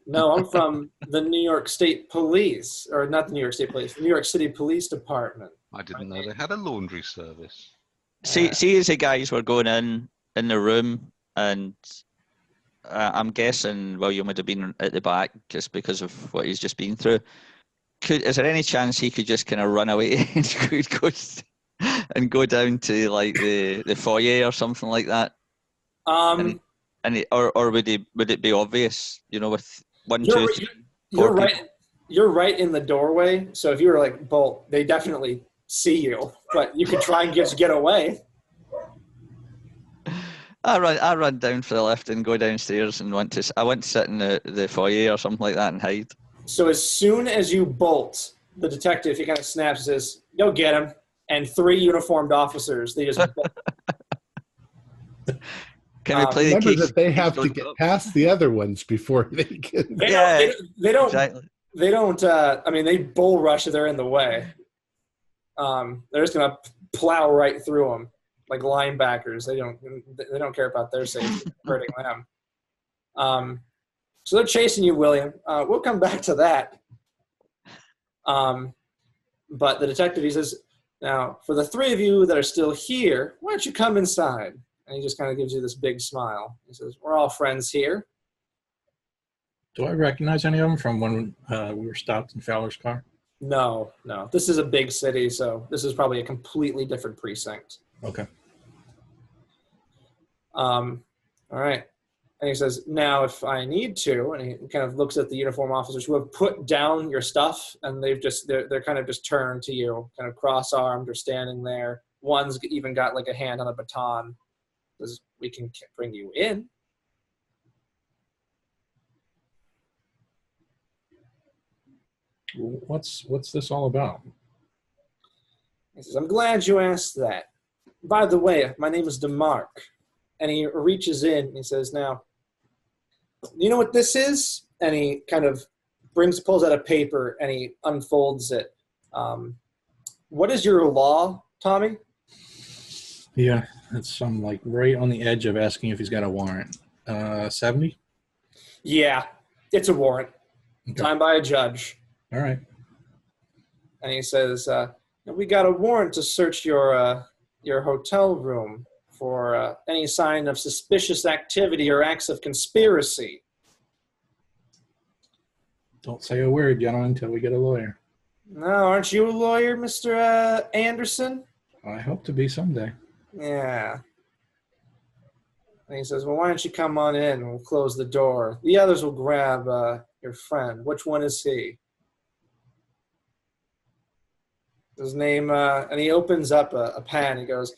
No, I'm from the New York State Police, or not the New York State Police, the New York City Police Department. I didn't know they had a laundry service. See, as the guys were going in the room, and I'm guessing William would have been at the back just because of what he's just been through. Is there any chance he could just kind of run away and go down to like the foyer or something like that? Or would it be obvious? You know, with one, you're, two, you're right. You're right in the doorway. So if you were like Bolt, they definitely see you. But you could try and get away. I run down for the lift and go downstairs and want to sit in the foyer or something like that and hide. So as soon as you bolt, the detective, he kind of snaps and says, "Go get him." And 3 uniformed officers, they just bolt. Can we play the remember case? that they have to get past the other ones before they can. They don't. Exactly. They don't. I mean, they bull rush. They're in the way. They're just gonna plow right through them like linebackers. They don't care about their safety, hurting them. So they're chasing you, William. We'll come back to that. But the detective, he says, "Now, for the 3 of you that are still here, why don't you come inside?" And he just kind of gives you this big smile. He says, "We're all friends here." Do I recognize any of them from when we were stopped in Fowler's car? No. This is a big city, so this is probably a completely different precinct. Okay. All right. And he says, "Now, if I need to," and he kind of looks at the uniform officers who have put down your stuff, and they're kind of just turned to you, kind of cross-armed or standing there. One's even got like a hand on a baton. Says, "We can bring you in." What's this all about? He says, "I'm glad you asked that. By the way, my name is DeMarc." And he reaches in and he says, "Now, you know what this is?" And he kind of pulls out a paper and he unfolds it. What is your law, Tommy? Yeah, that's like right on the edge of asking if he's got a warrant. 70? Yeah, it's a warrant. Okay. Signed by a judge. All right. And he says, "We got a warrant to search your hotel room for any sign of suspicious activity or acts of conspiracy." Don't say a word, gentlemen, until we get a lawyer. "No, aren't you a lawyer, Mr. Anderson?" I hope to be someday. "Yeah." And he says, "Well, why don't you come on in and we'll close the door. The others will grab your friend. Which one is he?" His name, and he opens up a pen. He goes,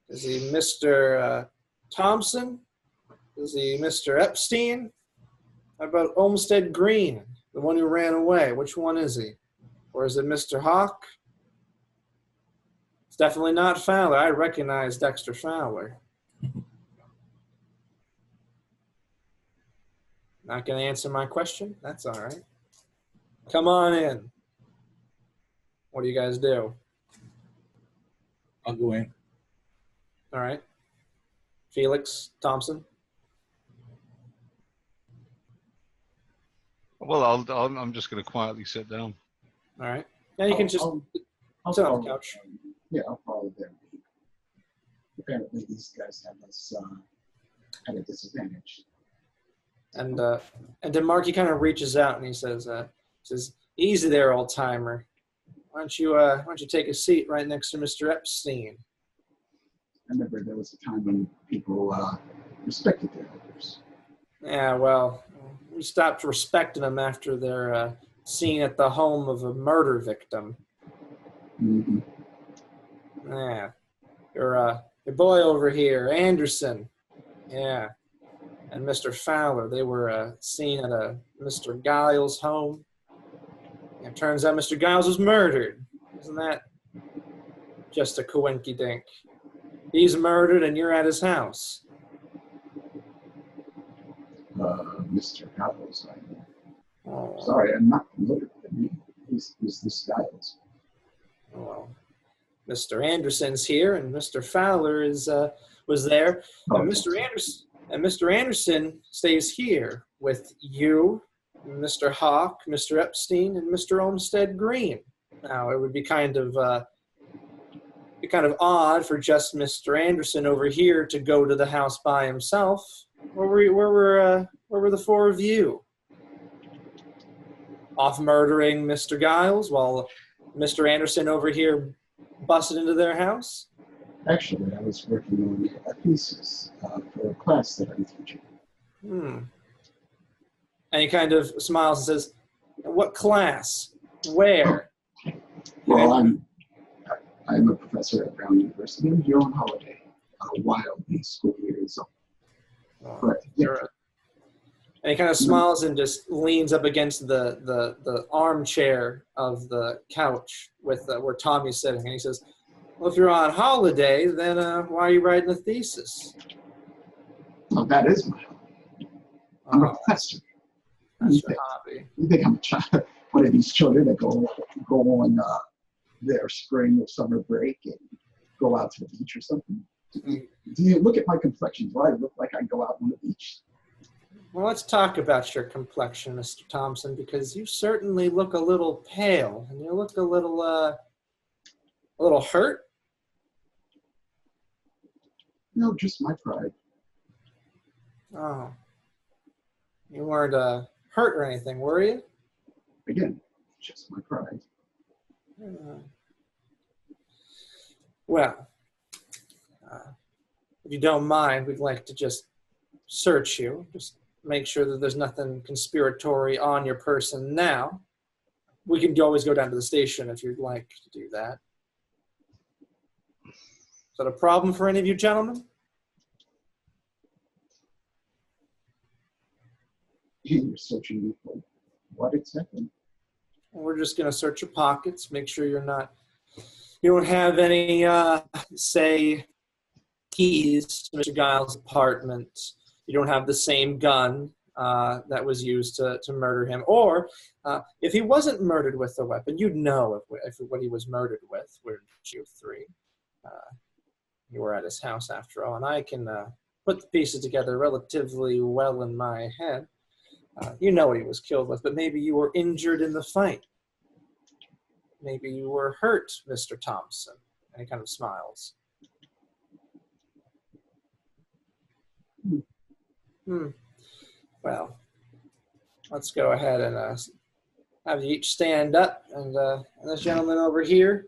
"Is he Mr. Thompson? Is he Mr. Epstein? How about Olmsted Green, the one who ran away? Which one is he? Or is it Mr. Hawk?" "It's definitely not Fowler. I recognize Dexter Fowler." "Not going to answer my question? That's all right. Come on in." What do you guys do? I'll go in. All right. Felix Thompson. Well, I'm just going to quietly sit down. All right. Now you can just I'll sit on the follow couch. them. Yeah, I'll follow their lead. Apparently, these guys have us at a disadvantage. And DeMarc, he kind of reaches out and he says, "Easy there, old timer. Why don't you take a seat right next to Mr. Epstein?" I remember there was a time when people respected their elders. "Yeah, well, we stopped respecting them after their seen at the home of a murder victim. Mm-hmm. Yeah. Your boy over here, Anderson. Yeah. And Mr. Fowler, they were seen at Mr. Giles' home. And it turns out Mr. Giles was murdered. Isn't that just a coinky-dink? He's murdered and you're at his house. Mr. Giles, Oh, sorry, I'm not familiar with him. Who's this Giles? well, Mr. Anderson's here, and Mr. Fowler was there. Oh, And yes. Mr. Anderson stays here with you, Mr. Hawk, Mr. Epstein, and Mr. Olmsted Green. Now, it would be kind of odd for just Mr. Anderson over here to go to the house by himself. Where were the four of you? Off murdering Mr. Giles while Mr. Anderson over here busted into their house? Actually, I was working on a thesis for a class that I'm teaching. And he kind of smiles and says, "What class? Where?" Well, I'm a professor at Brown University. I'm here on holiday while the school year is up. But, yeah. And he kind of smiles and just leans up against the armchair of the couch with where Tommy's sitting, and he says, "Well, if you're on holiday, then why are you writing a thesis?" Well, that is my hobby. I'm a professor. That's your hobby. You think I'm a child? One of these children that go on their spring or summer break and go out to the beach or something? Do you look at my complexion? Do I look like I go out on the beach? Well, let's talk about your complexion, Mr. Thompson, because you certainly look a little pale, and you look a little hurt. No, just my pride. Oh, you weren't hurt or anything, were you? Again, just my pride. Well, if you don't mind, we'd like to just search you, just make sure that there's nothing conspiratory on your person now. We can always go down to the station if you'd like to do that. Is that a problem for any of you gentlemen? You're searching me for what exactly? We're just going to search your pockets, make sure you don't have any, say, keys to Mr. Giles' apartment. You don't have the same gun that was used to murder him. Or if he wasn't murdered with a weapon, you'd know if what he was murdered with, wouldn't you three? You were at his house after all, and I can put the pieces together relatively well in my head. You know what he was killed with, but maybe you were injured in the fight. Maybe you were hurt, Mr. Thompson. And he kind of smiles. Well, let's go ahead and have you each stand up. And this gentleman over here,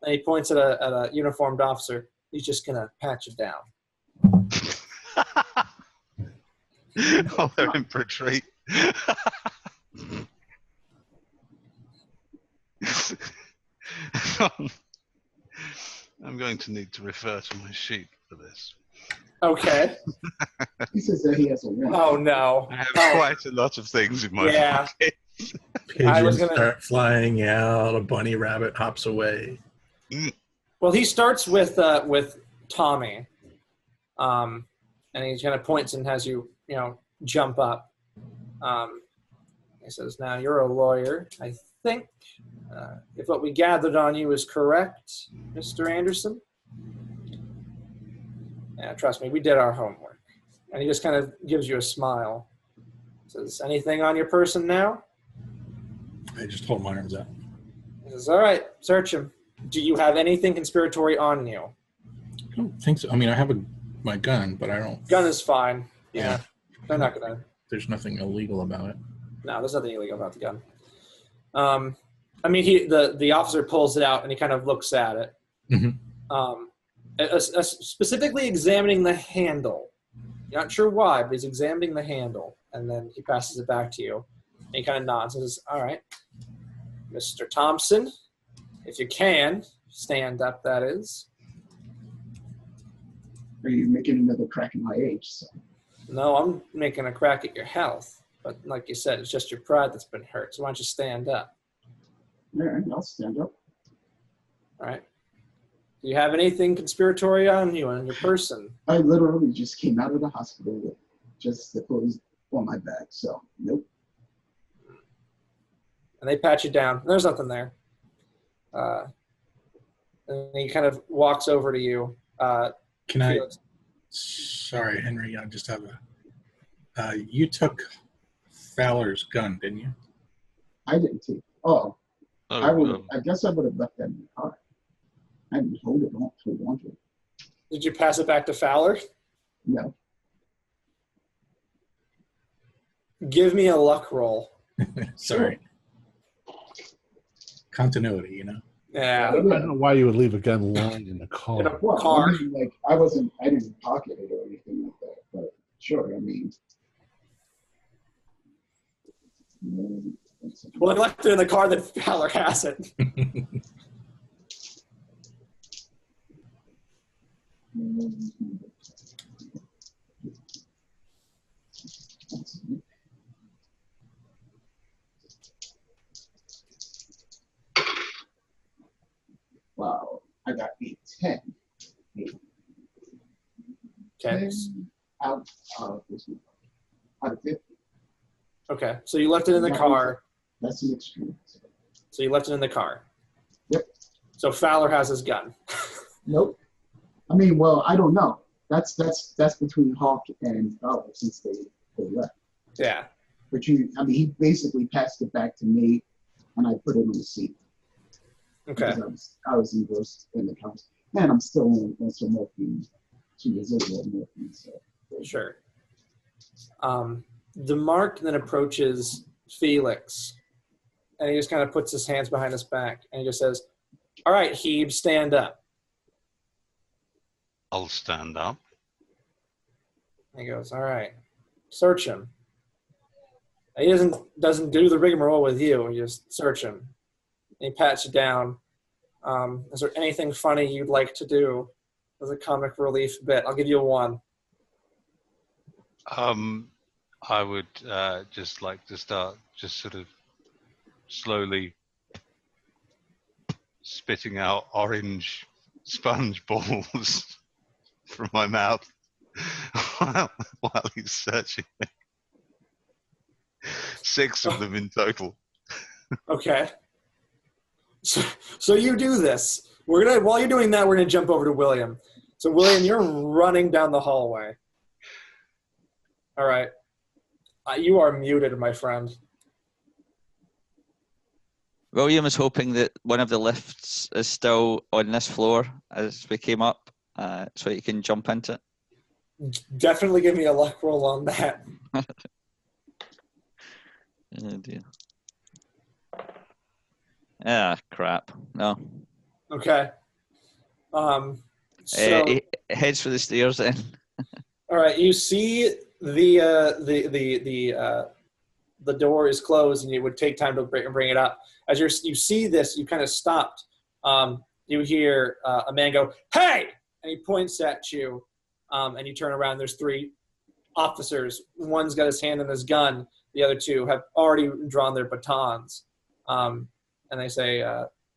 and he points at a uniformed officer. He's just going to patch it down. Oh, they're in for a treat. I'm going to need to refer to my sheet for this. Okay. He says that he has a warrant. Oh, no. I have quite a lot of things in my pocket. Pigeons start flying out. A bunny rabbit hops away. Well, he starts with Tommy, and he kind of points and has you jump up. He says, "Now you're a lawyer, I think. If what we gathered on you is correct, Mr. Anderson." Yeah, trust me, we did our homework. And he just kind of gives you a smile. Says, "Anything on your person now?" I just hold my arms out. He says, "All right, search him. Do you have anything conspiratory on you?" I don't think so. I mean, I have my gun, but I don't. Gun is fine. Yeah. They're not going to. There's nothing illegal about it. No, there's nothing illegal about the gun. I mean, the officer pulls it out and he kind of looks at it. Mm-hmm. Specifically examining the handle. You're not sure why, but he's examining the handle, and then he passes it back to you. And he kind of nods and says, all right, Mr. Thompson, if you can, stand up, that is. Are you making another crack in my age? So. No, I'm making a crack at your health. But like you said, it's just your pride that's been hurt. So why don't you stand up? All right, I'll stand up. All right. Do you have anything conspiratory on you, on your person? I literally just came out of the hospital with just the clothes on my back, so nope. And they pat you down. There's nothing there. And he kind of walks over to you. Can I? Sorry, Henry. I just have a. You took Fowler's gun, didn't you? I didn't take. Oh, I guess I would have left that in the car. I didn't hold on to it. Did you pass it back to Fowler? No. Give me a luck roll. Sorry. Continuity, you know. Yeah. I don't know why you would leave a gun lying in the car. In a Well, car. I mean, like, I didn't pocket it or anything like that, but sure, I mean. Well, I left it in the car that Fowler has it. Wow, I got 10. 8. Okay. 10 out of 50. Okay. So you left it in the car. That's an extreme. So you left it in the car. Yep. So Fowler has his gun. Nope. I mean, well, I don't know. That's between Hawk and Fowler since they left. Yeah. But he basically passed it back to me, and I put it on the seat. Okay. Because I was engrossed in the house, and I'm still on some morphine, some residual morphine. So. Sure. The Mark then approaches Felix, and he just kind of puts his hands behind his back, and he just says, all right, Hebe, stand up. I'll stand up. And he goes, all right, search him. He doesn't do the rigmarole with you. You just search him. And he pats you down. Is there anything funny you'd like to do as a comic relief bit? I'll give you one. I would just like to start just sort of slowly spitting out orange sponge balls from my mouth while he's searching me. 6 of them in total. Okay. So you do this. While you're doing that, we're gonna jump over to William. So William, you're running down the hallway. All right. You are muted, my friend. William is hoping that one of the lifts is still on this floor as we came up, so he can jump into it. Definitely give me a luck roll on that. Oh dear. Ah, crap. No. Okay. So, He heads for the stairs then. all right. You see the door is closed, and it would take time to bring it up. As you see this, you kind of stopped. You hear a man go, "Hey!" and he points at you, and you turn around. There's 3 officers. One's got his hand on his gun. The other 2 have already drawn their batons, and they say,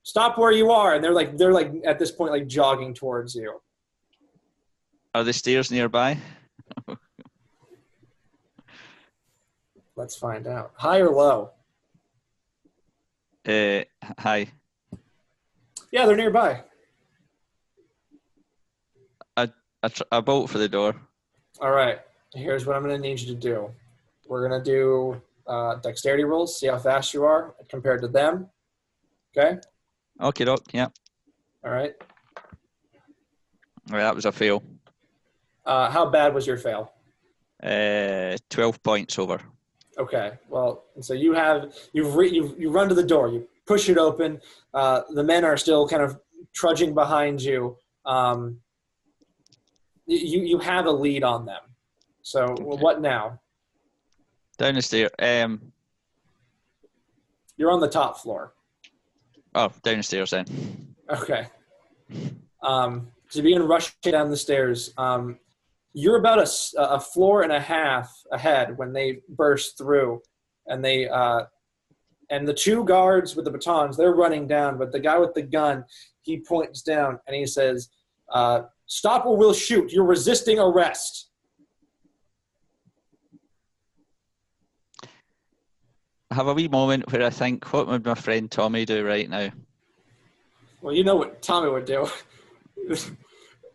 "Stop where you are!" And they're like at this point like jogging towards you. Are the stairs nearby? Let's find out. High or low? Hi. Yeah, they're nearby. I bolt for the door. All right. Here's what I'm going to need you to do. We're going to do dexterity rolls, see how fast you are compared to them. Okay? Okay, doc. Yeah. All right. All right, that was a fail. How bad was your fail? 12 points over. Okay. Well, so you run to the door. You push it open. The men are still kind of trudging behind you. You have a lead on them. So Okay. What now? Down the stair. You're on the top floor. Oh, downstairs then. Okay. So you begin rushing down the stairs. You're about a floor and a half ahead when they burst through, and and the two guards with the batons, they're running down, but the guy with the gun, he points down and he says, "Stop or we'll shoot. You're resisting arrest." I have a wee moment where I think, what would my friend Tommy do right now? Well, you know what Tommy would do.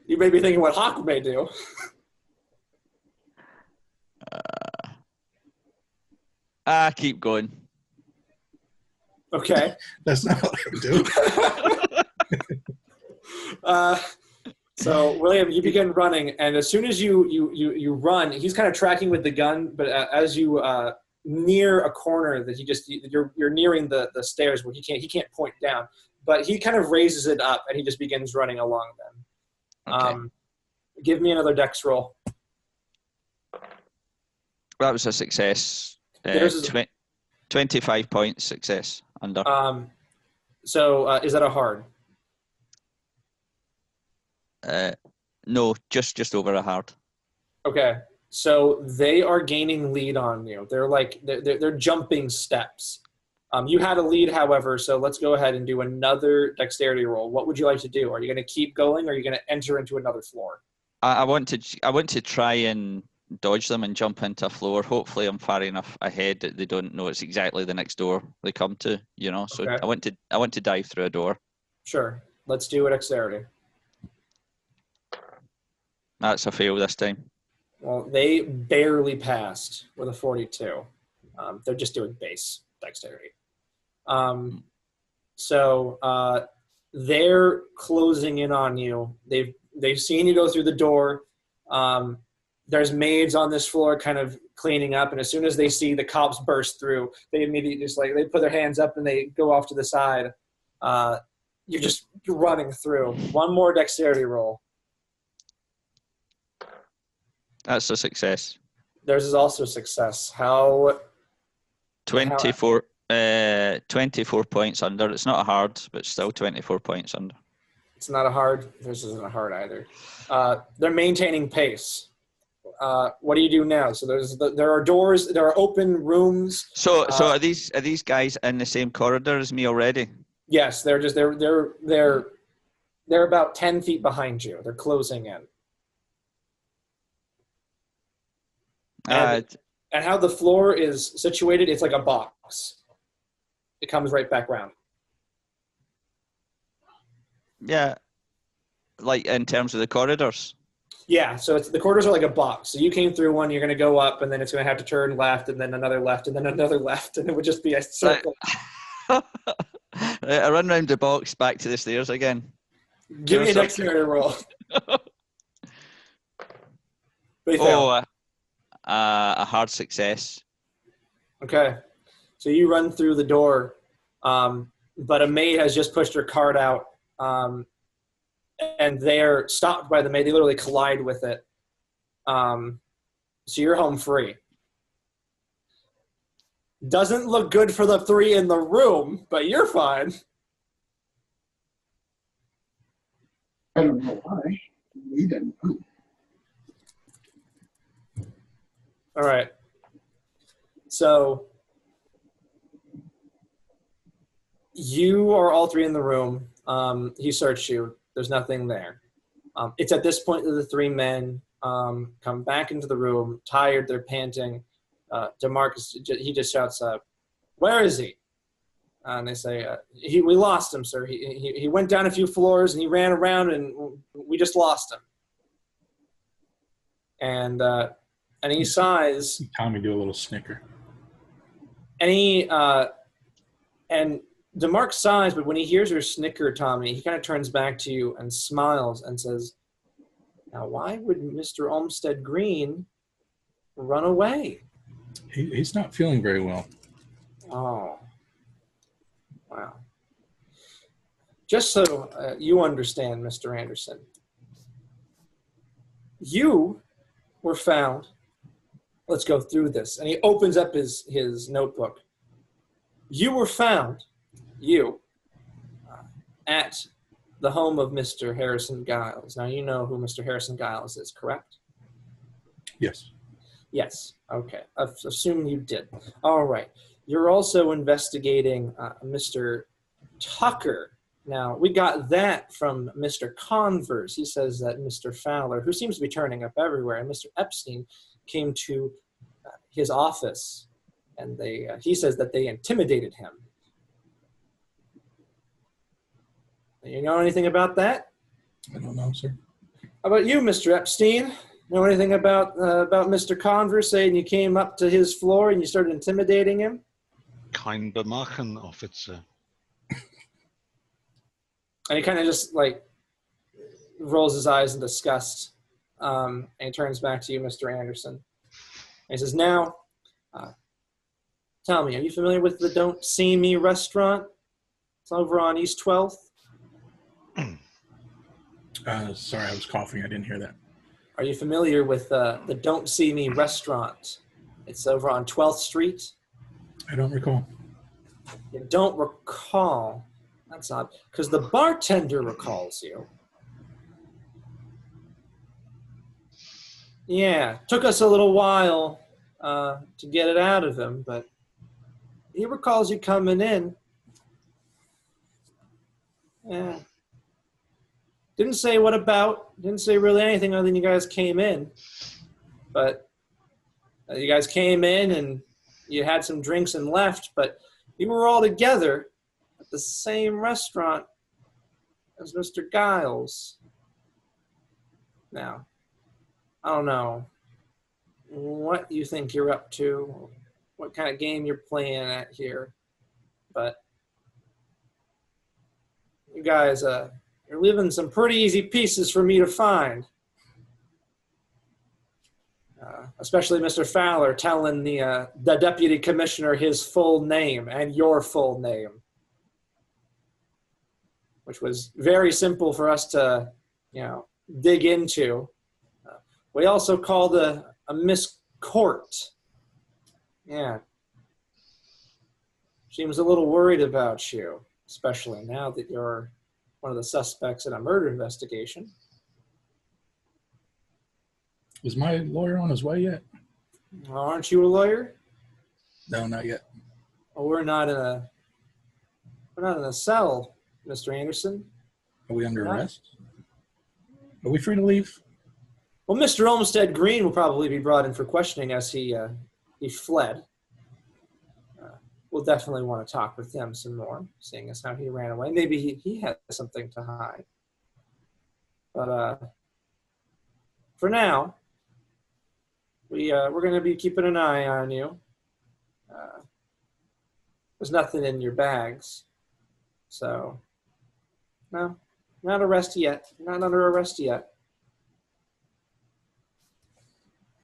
You may be thinking what Hawk may do. Keep going. Okay. That's not what I would do. So, William, you begin running, and as soon as you run, he's kind of tracking with the gun, but as you near a corner that you're nearing the stairs where he can't point down, but he kind of raises it up, and he just begins running along them. Okay. Give me another dex roll. That was a success. 25 points success under. So is that a hard? No, just over a hard. Okay. So they are gaining lead on you. They're jumping steps. You had a lead, however, so let's go ahead and do another dexterity roll. What would you like to do? Are you going to keep going, or are you going to enter into another floor? I want to try and dodge them and jump into a floor. Hopefully I'm far enough ahead that they don't know it's exactly the next door they come to, So okay. I want to dive through a door. Sure. Let's do a dexterity. That's a fail this time. Well, they barely passed with a 42. They're just doing base dexterity. So they're closing in on you. They've seen you go through the door. There's maids on this floor kind of cleaning up, and as soon as they see the cops burst through, they immediately they put their hands up and they go off to the side. You're just running through. One more dexterity roll. That's a success. Theirs is also a success. How? 24 points under. It's not a hard, but still 24 points under. It's not a hard. This isn't a hard either. They're maintaining pace. What do you do now? So there are doors. There are open rooms. So are these guys in the same corridor as me already? Yes, they're about 10 feet behind you. They're closing in. And how the floor is situated, it's like a box. It comes right back round. Yeah, like in terms of the corridors. Yeah, so the corridors are like a box. So you came through one, you're going to go up, and then it's going to have to turn left, and then another left, and then another left, and it would just be a circle. I run around the box, back to the stairs again. Give me a dexterity roll. A hard success. Okay, so you run through the door, but a maid has just pushed her cart out, and they're stopped by the maid. They literally collide with it. So you're home free. Doesn't look good for the three in the room, but you're fine. I don't know why. We didn't know. All right. So you are all three in the room. He searched you. There's nothing there. It's at this point that the three men come back into the room, tired. They're panting. DeMarcus, he just shouts up, "Where is he?" And they say, "We lost him, sir. He went down a few floors and he ran around and we just lost him." And he sighs. Tommy do a little snicker. And DeMarc sighs, but when he hears your snicker, Tommy, he kind of turns back to you and smiles and says, "Now, why would Mr. Olmsted Green run away?" He's not feeling very well. Oh, wow. Just so you understand, Mr. Anderson, you were found. Let's go through this. And he opens up his notebook. You were found, at the home of Mr. Harrison Giles. Now, you know who Mr. Harrison Giles is, correct? Yes. Yes. Okay. I assume you did. All right. You're also investigating Mr. Tucker. Now, we got that from Mr. Converse. He says that Mr. Fowler, who seems to be turning up everywhere, and Mr. Epstein came to his office, and he says that they intimidated him. You know anything about that? I don't know, sir. How about you, Mr. Epstein? Know anything about Mr. Converse saying you came up to his floor and you started intimidating him? Kein Bemerken, Officer. And he kind of just like rolls his eyes in disgust, and he turns back to you, Mr. Anderson. And he says, "Now, tell me, are you familiar with the Don't See Me restaurant? It's over on East 12th." Sorry, I was coughing. I didn't hear that. Are you familiar with the Don't See Me restaurant? It's over on 12th Street. I don't recall. You don't recall. That's odd, because the bartender recalls you. Yeah, took us a little while to get it out of him, but he recalls you coming in. Yeah. Didn't say what about, didn't say really anything other than you guys came in. But you guys came in and you had some drinks and left, but you were all together at the same restaurant as Mr. Giles. Now, I don't know what you think you're up to, what kind of game you're playing at here, but you guys, you're leaving some pretty easy pieces for me to find. Especially Mr. Fowler telling the deputy commissioner his full name and your full name, which was very simple for us to, dig into. We also called a Miss Court. Yeah. She was a little worried about you, especially now that you're one of the suspects in a murder investigation. Was my lawyer on his way yet? Aren't you a lawyer? No, not yet. Well, we're not in a cell, Mr. Anderson. Are we under arrest? Are we free to leave? Well, Mr. Olmsted Green will probably be brought in for questioning as he fled. We'll definitely want to talk with him some more, seeing as how he ran away. Maybe he had something to hide. But for now, we're going to be keeping an eye on you. There's nothing in your bags. So, no, not arrested yet. Not under arrest yet.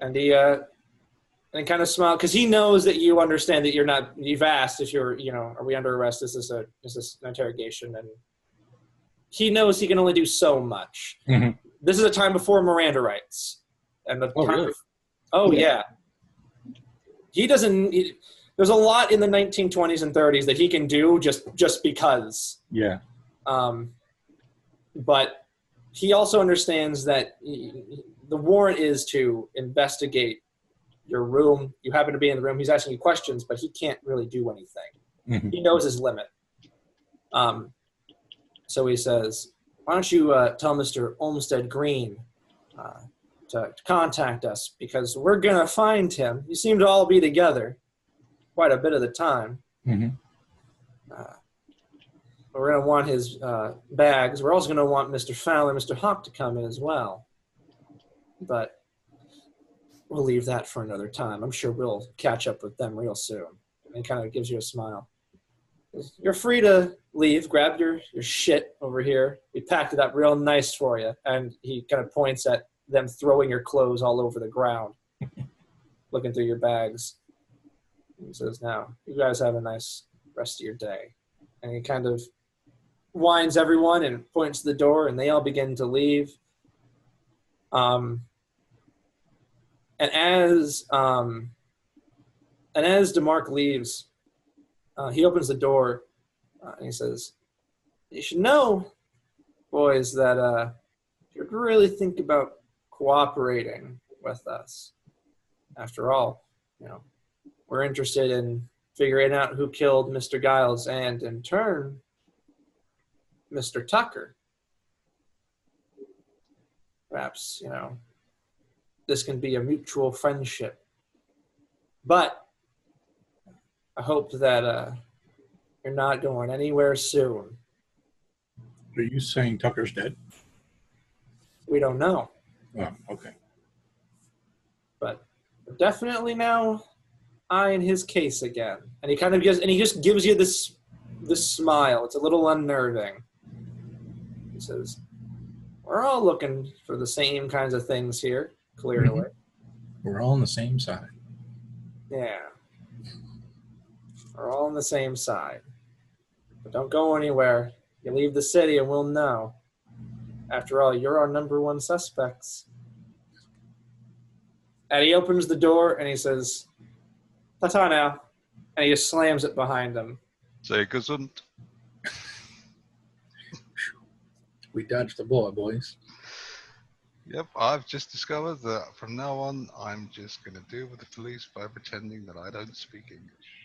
And he kind of smiled, because he knows that you understand that you're not, you've asked if you're, are we under arrest? Is this an interrogation? And he knows he can only do so much. Mm-hmm. This is a time before Miranda rights. And the time really? Yeah. He doesn't, there's a lot in the 1920s and 30s that he can do just because. Yeah. But he also understands that the warrant is to investigate your room. You happen to be in the room. He's asking you questions, but he can't really do anything. Mm-hmm. He knows his limit. So he says, why don't you tell Mr. Olmsted Green to contact us, because we're going to find him. You seem to all be together quite a bit of the time. Mm-hmm. We're going to want his bags. We're also going to want Mr. Fowler, Mr. Hawk to come in as well. But we'll leave that for another time. I'm sure we'll catch up with them real soon. And he kind of gives you a smile. You're free to leave. Grab your shit over here. We packed it up real nice for you. And he kind of points at them throwing your clothes all over the ground, looking through your bags. He says, now, you guys have a nice rest of your day. And he kind of winds everyone and points to the door, and they all begin to leave. And as DeMarc leaves, He opens the door and he says, "You should know, boys, that you should really think about cooperating with us. After all, we're interested in figuring out who killed Mr. Giles and, in turn, Mr. Tucker. Perhaps, this can be a mutual friendship. But I hope that you're not going anywhere soon." Are you saying Tucker's dead? We don't know, Oh, okay. but we're definitely now eyeing his case again. And he kind of just gives you this smile. It's a little unnerving. He says, "We're all looking for the same kinds of things here, clearly." We're all on the same side. Yeah. We're all on the same side. But don't go anywhere. You leave the city and we'll know. After all, you're our number one suspects. And he opens the door and he says, "Ta-ta now." And he just slams it behind him. Say gesund. We dodged the bullet, boys. Yep, I've just discovered that from now on, I'm just going to deal with the police by pretending that I don't speak English.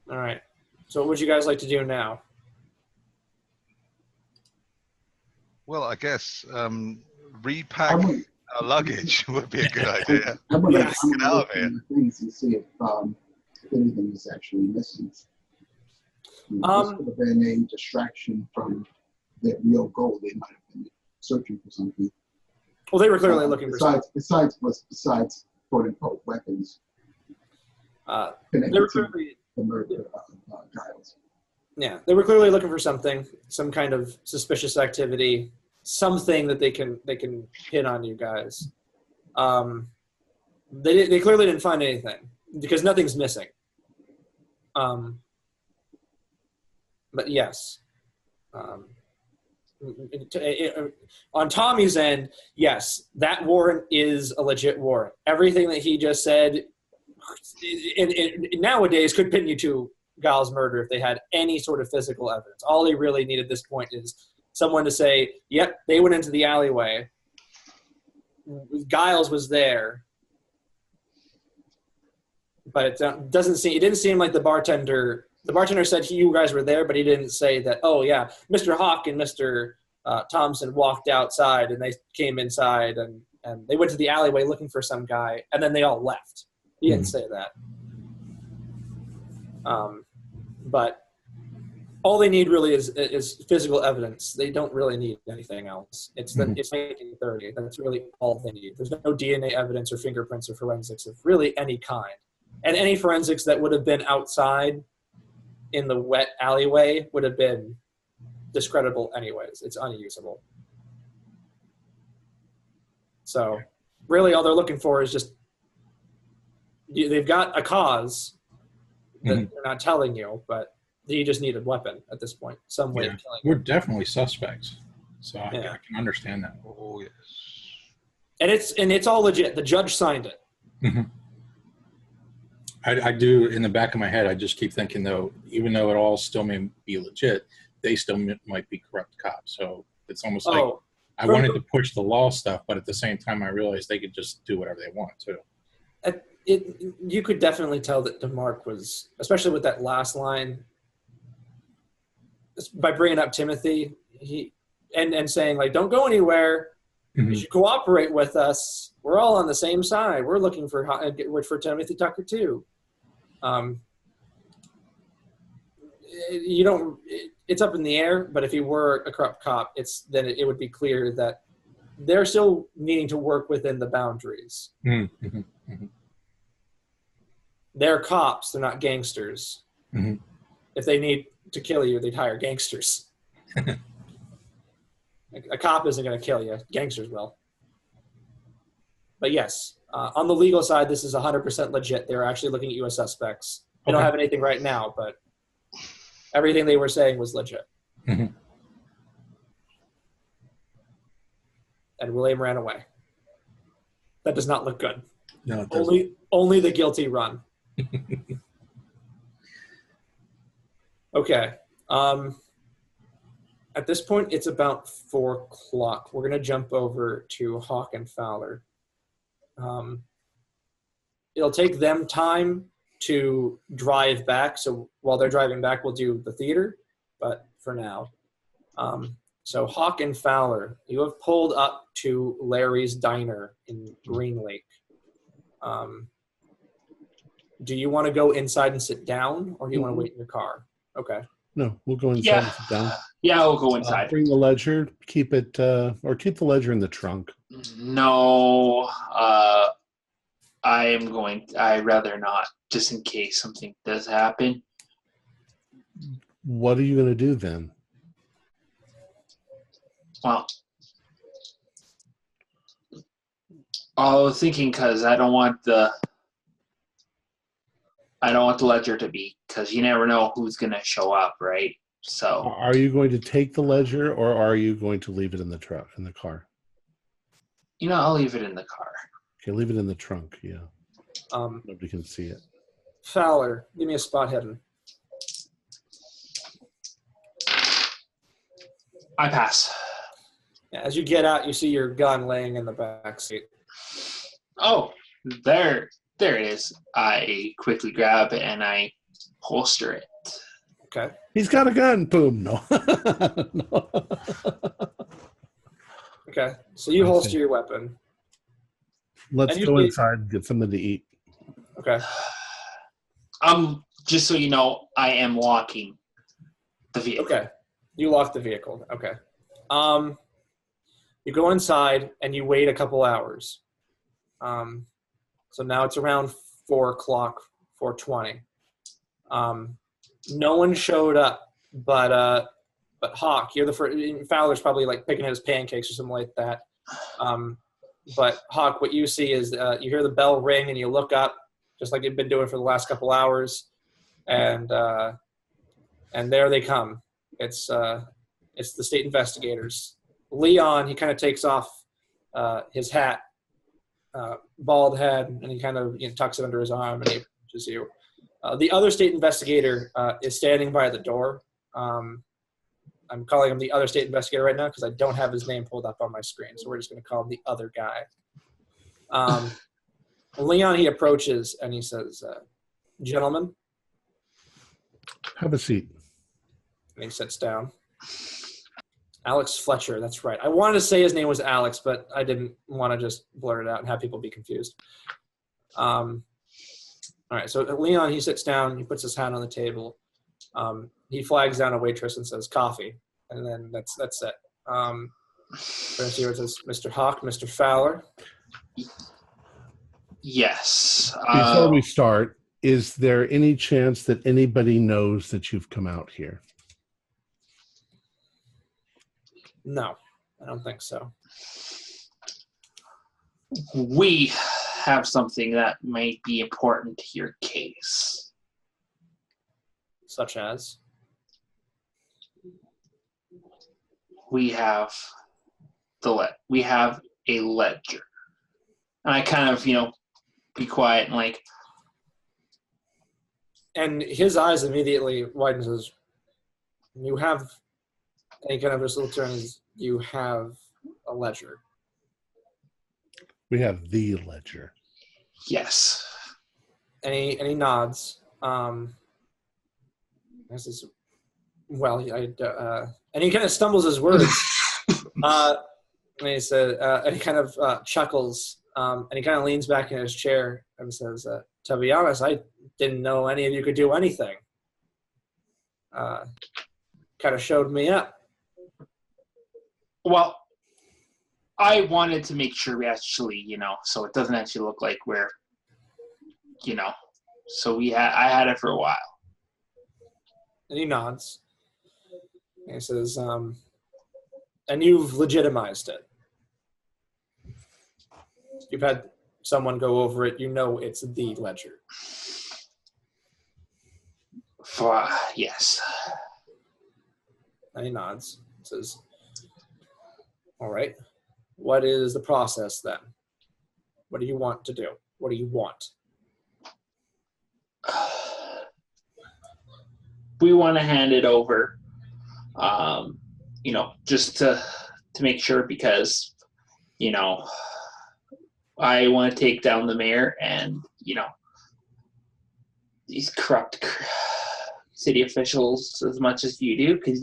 All right. So what would you guys like to do now? Well, I guess repack our luggage would be a good idea. I'm gonna Yes. Get out of look here. in the things and see if anything is actually missing. This could have been a distraction from their real goal. They might have been searching for something. Well, they were clearly looking for something. Besides quote unquote weapons. They Connected were to clearly, the murder of Giles. yeah, they were clearly looking for something, some kind of suspicious activity, something that they can pin on you guys. They clearly didn't find anything because nothing's missing. But yes, on Tommy's end, yes, that warrant is a legit warrant. Everything that he just said, nowadays, could pin you to Giles' murder if they had any sort of physical evidence. All they really need at this point is someone to say, "Yep, they went into the alleyway. Giles was there." But it didn't seem like the bartender. The bartender said you guys were there, but he didn't say that. "Oh yeah, Mr. Hawk and Mr. Thompson walked outside and they came inside and they went to the alleyway looking for some guy and then they all left." He didn't say that. But all they need really is physical evidence. They don't really need anything else. It's 1930. That's really all they need. There's no DNA evidence or fingerprints or forensics of really any kind. And any forensics that would have been outside in the wet alleyway would have been discreditable anyways. It's unusable. So really all they're looking for is just, they've got a cause that they're not telling you, but you just need a weapon at this point, some way of killing We're them. definitely suspects, so I can understand that. Oh, yes. And it's all legit. The judge signed it. Mm-hmm. I do, in the back of my head, I just keep thinking, though, even though it all still may be legit, they still might be corrupt cops. So it's almost like I wanted to push the law stuff, but at the same time, I realized they could just do whatever they want, too. You could definitely tell that DeMarc was, especially with that last line, by bringing up Timothy, and saying, like, "Don't go anywhere. You should cooperate with us. We're all on the same side. We're looking for Timothy Tucker too." It's up in the air, but if he were a corrupt cop, then it would be clear that they're still needing to work within the boundaries. They're cops. They're not gangsters. If they need to kill you, they'd hire gangsters. A cop isn't going to kill you. Gangsters will. But yes, on the legal side, this is 100% legit. They're actually looking at you as suspects. They don't have anything right now, but everything they were saying was legit. And William ran away. That does not look good. No, it doesn't. Only the guilty run. Okay. At this point, it's about 4 o'clock. We're going to jump over to Hawk and Fowler. It'll take them time to drive back. So while they're driving back, we'll do the theater. But for now. So Hawk and Fowler, you have pulled up to Larry's Diner in Green Lake. Do you want to go inside and sit down, or do you want to wait in your car? Okay. No, we'll go inside and sit down. Yeah, we'll go inside. Bring the ledger, keep it, or keep the ledger in the trunk. No, I'd rather not, just in case something does happen. What are you going to do then? Well, I was thinking because I don't want the ledger to be, because you never know who's going to show up, right? So, are you going to take the ledger, or are you going to leave it in the truck, in the car? I'll leave it in the car. Okay, leave it in the trunk. Yeah. Nobody can see it. Fowler, give me a spot hidden. I pass. Yeah, as you get out, you see your gun laying in the back seat. Oh, there it is. I quickly grab it and I holster it. Okay. He's got a gun. Boom. No. No. Okay. So you holster your weapon. Let's go inside and get something to eat. Okay. Just so you know, I am locking the vehicle. Okay. You lock the vehicle. Okay. You go inside and you wait a couple hours. So now it's around 4 o'clock, 4:20. No one showed up, but Hawk, you're the first. Fowler's probably like picking his pancakes or something like that. But Hawk, what you see is you hear the bell ring and you look up, just like you've been doing for the last couple hours, and there they come. It's the state investigators. Leon, he kind of takes off his hat, bald head, and he kind of tucks it under his arm and he approaches you. The other state investigator is standing by the door. I'm calling him the other state investigator right now because I don't have his name pulled up on my screen, so we're just going to call him the other guy. Leon, he approaches and he says, "Gentlemen." Have a seat. And he sits down. Alex Fletcher, that's right. I wanted to say his name was Alex, but I didn't want to just blurt it out and have people be confused. All right, so Leon, he sits down, he puts his hat on the table. He flags down a waitress and says, "Coffee," and then that's it. First here it says, "Mr. Hawk, Mr. Fowler." Yes. Before we start, is there any chance that anybody knows that you've come out here? No, I don't think so. We have something that might be important to your case. Such as? We have a ledger. And I kind of, be quiet and like. And his eyes immediately widen and says, "You have," and he kind of just looks around and says, "You have a ledger." We have the ledger. Yes. And he nods. This is, well, and he kind of stumbles his words. And he said, and he kind of chuckles. And he kind of leans back in his chair and says, "To be honest, I didn't know any of you could do anything. Kind of showed me up." Well, I wanted to make sure we actually, so it doesn't actually look like we're, so I had it for a while. And he nods. And he says, "And you've legitimized it. You've had someone go over it. You know it's the ledger." Yes. And he nods. He says, "All right. What is the process then? What do you want to do? What do you want?" we want to hand it over, just to make sure, because, I want to take down the mayor and, these corrupt city officials as much as you do, because,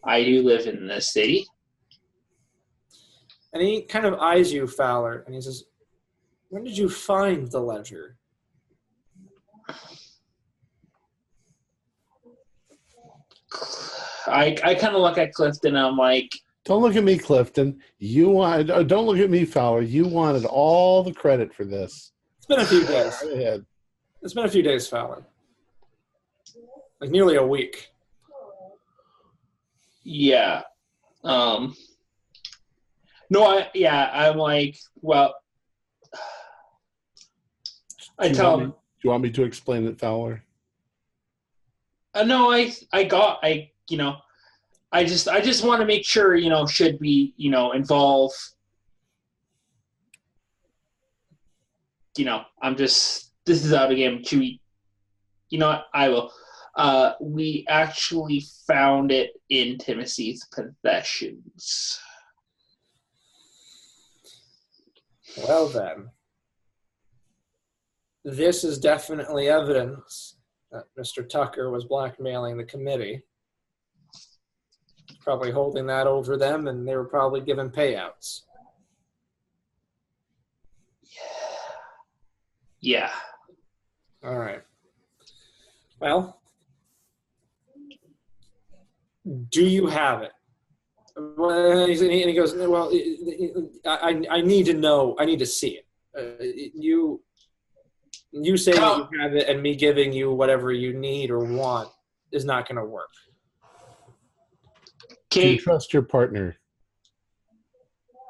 I do live in this city. And he kind of eyes you, Fowler, and he says, when did you find the ledger? I kind of look at Clifton and I'm like, don't look at me, Clifton. Don't look at me, Fowler. You wanted all the credit for this. It's been a few days. Go ahead. It's been a few days, Fowler. Like nearly a week. Yeah. I'm like, well, I tell him. Do you want me to explain it, Fowler? No, I just want to make sure, should we, involve, this is out again. Should we, what, I will. We actually found it in Timothy's possessions. Well then, this is definitely evidence that Mr. Tucker was blackmailing the committee. Probably holding that over them, and they were probably given payouts. Yeah. All right. Well, do you have it? Well, and he goes, well, I need to know. I need to see it. You saying that you have it and me giving you whatever you need or want is not going to work. Do you trust your partner?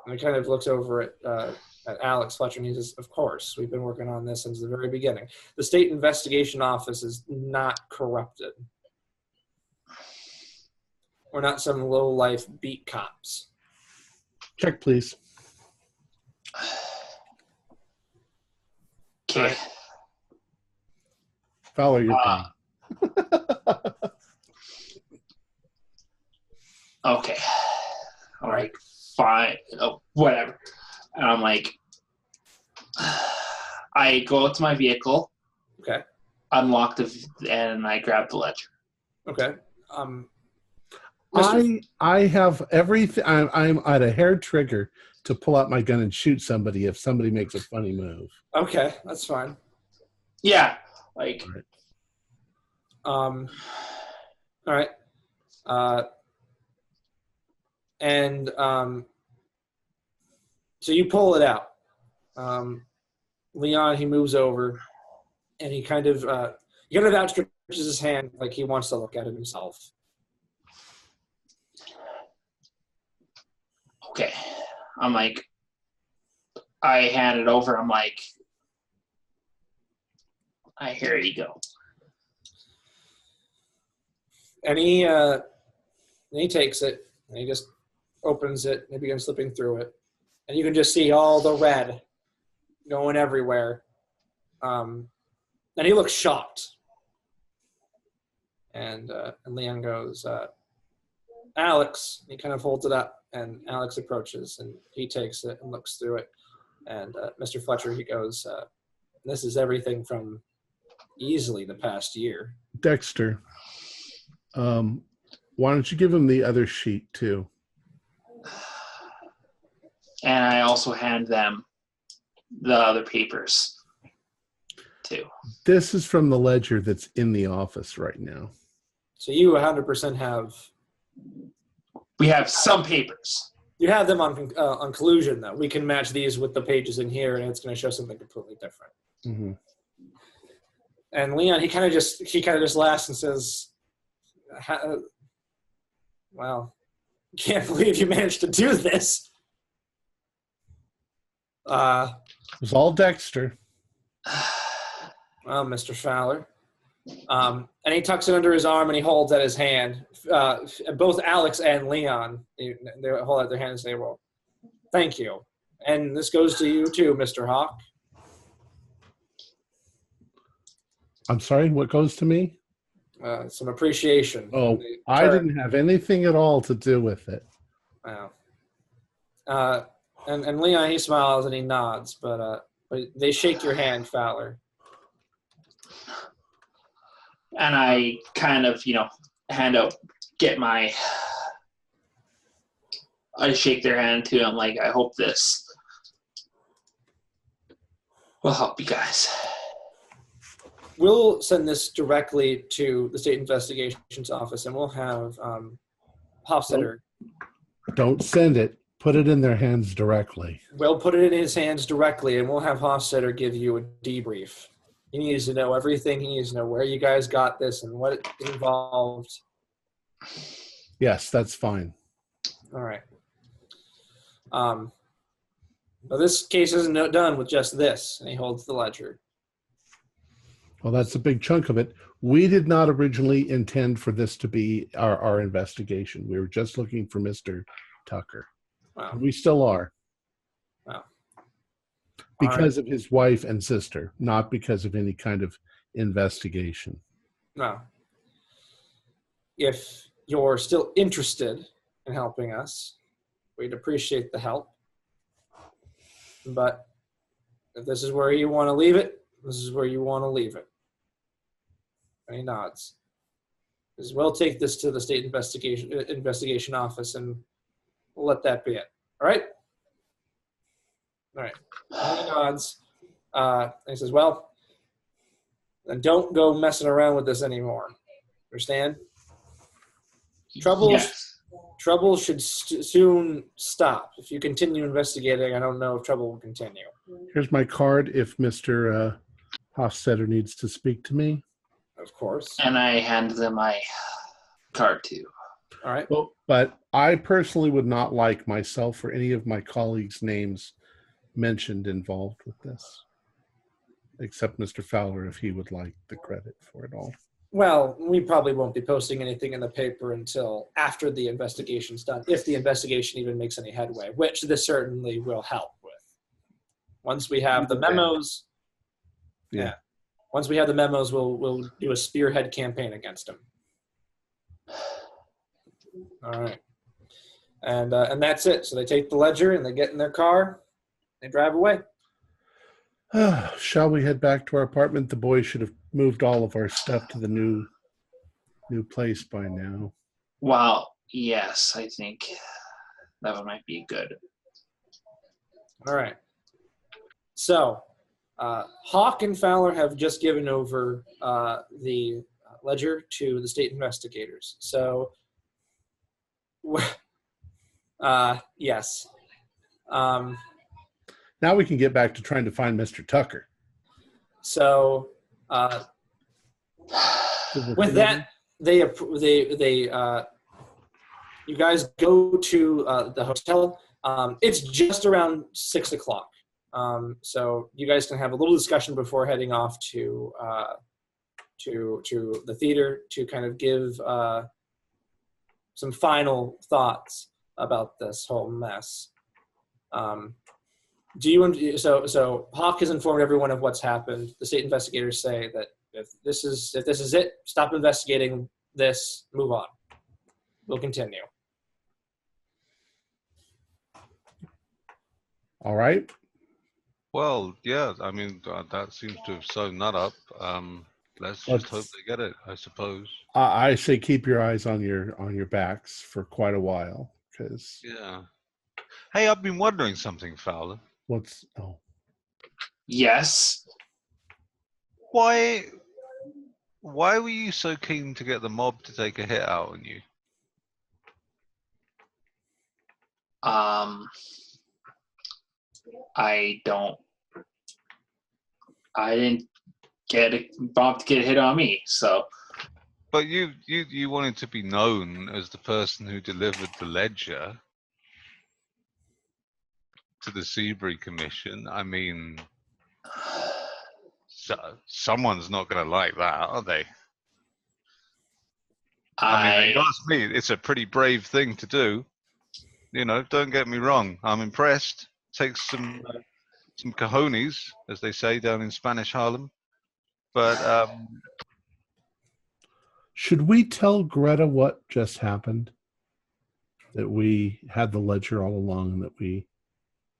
And he kind of looks over at Alex Fletcher and he says, of course, we've been working on this since the very beginning. The State Investigation Office is not corrupted. We're not some low-life beat cops. Check, please. Okay. Fowler, you're paying. Okay. All right. Fine. Oh, whatever. And I'm like, I go out to my vehicle. Okay. Unlock and I grab the ledger. Okay. I have everything. I'm at a hair trigger to pull out my gun and shoot somebody if somebody makes a funny move. Okay, that's fine. Yeah. Like. All right. So you pull it out. Leon, he moves over, and he kind of outstretches his hand like he wants to look at it himself. Okay. I'm like, I hand it over. I'm like, here you go. And he takes it, and he just opens it, and he begins flipping through it. And you can just see all the red going everywhere. And he looks shocked. And Leon goes, Alex, he kind of holds it up, and Alex approaches, and he takes it and looks through it. And Mr. Fletcher, he goes, this is everything from easily the past year. Dexter, why don't you give him the other sheet, too? And I also hand them the other papers, too. This is from the ledger that's in the office right now. So you 100% have... We have some papers. You have them on collusion, though. We can match these with the pages in here, and it's going to show something completely different. Mm-hmm. And Leon, he kind of just laughs and says, "Well, can't believe you managed to do this." It was all Dexter. Well, Mr. Fowler. And he tucks it under his arm and he holds at his hand. Both Alex and Leon, they hold out their hands and say, well, thank you. And this goes to you too, Mr. Hawk. I'm sorry, what goes to me? Some appreciation. Oh, I didn't have anything at all to do with it. Wow. And Leon, he smiles and he nods, but they shake your hand, Fowler. And I kind of, hand out, I shake their hand too. I'm like, I hope this will help you guys. We'll send this directly to the State Investigations Office, and we'll have Hofstetter. Don't send it. Put it in their hands directly. We'll put it in his hands directly, and we'll have Hofstetter give you a debrief. He needs to know everything. He needs to know where you guys got this and what it involved. Yes, that's fine. All right. But this case isn't done with just this, and he holds the ledger. Well, that's a big chunk of it. We did not originally intend for this to be our investigation. We were just looking for Mr. Tucker. Wow. We still are. Wow. Because of his wife and sister, not because of any kind of investigation. No. If you're still interested in helping us, we'd appreciate the help. But if this is where you want to leave it, this is where you want to leave it. And he nods. Because we'll take this to the State Investigation Office, and we'll let that be it. All right? All right. And he nods. And he says, well, then don't go messing around with this anymore. Understand? Trouble should soon stop. If you continue investigating, I don't know if trouble will continue. Here's my card if Mr. Hofstetter needs to speak to me. Of course. And I hand them my card too. All right. Well, but I personally would not like myself or any of my colleagues' names mentioned involved with this, except Mr. Fowler, if he would like the credit for it all. Well, we probably won't be posting anything in the paper until after the investigation's done, if the investigation even makes any headway, which this certainly will help with. Once we have the memos, Once we have the memos, we'll do a spearhead campaign against him. All right, and that's it. So they take the ledger and they get in their car, they drive away. Shall we head back to our apartment? The boys should have moved all of our stuff to the new place by now. Well, yes, I think that might be good. All right. So, Hawk and Fowler have just given over the ledger to the state investigators. So, yes. Now we can get back to trying to find Mr. Tucker. So, with that, you guys go to the hotel. It's just around 6 o'clock. So you guys can have a little discussion before heading off to the theater to kind of give some final thoughts about this whole mess. So Hawk has informed everyone of what's happened. The state investigators say that if this is it, stop investigating this, move on. We'll continue. All right. Well, yeah, I mean, that seems to have sewn that up. Let's just hope they get it, I suppose. I say keep your eyes on your backs for quite a while, because... Yeah. Hey, I've been wondering something, Fowler. Yes? Why were you so keen to get the mob to take a hit out on you? I didn't get Bob to get a hit on me, so. But you wanted to be known as the person who delivered the ledger to the Seabury Commission. I mean, someone's not going to like that, are they? I mean, you ask me, it's a pretty brave thing to do. You know, don't get me wrong. I'm impressed. Takes some cojones, as they say down in Spanish Harlem. But Should we tell Greta what just happened? That we had the ledger all along and that we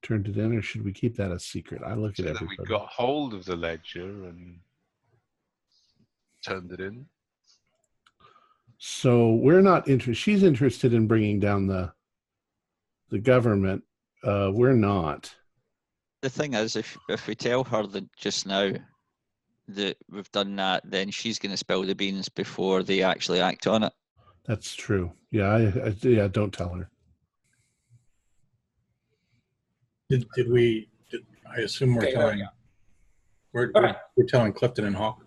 turned it in, or should we keep that a secret? I look so at that we everybody. got hold of the ledger and turned it in. So we're not interested. She's interested in bringing down the government. We're not. The thing is, if we tell her that just now that we've done that, then she's going to spill the beans before they actually act on it. That's true. Yeah, yeah. Don't tell her. Did I assume we're Okay, telling we're telling Clifton and Hawk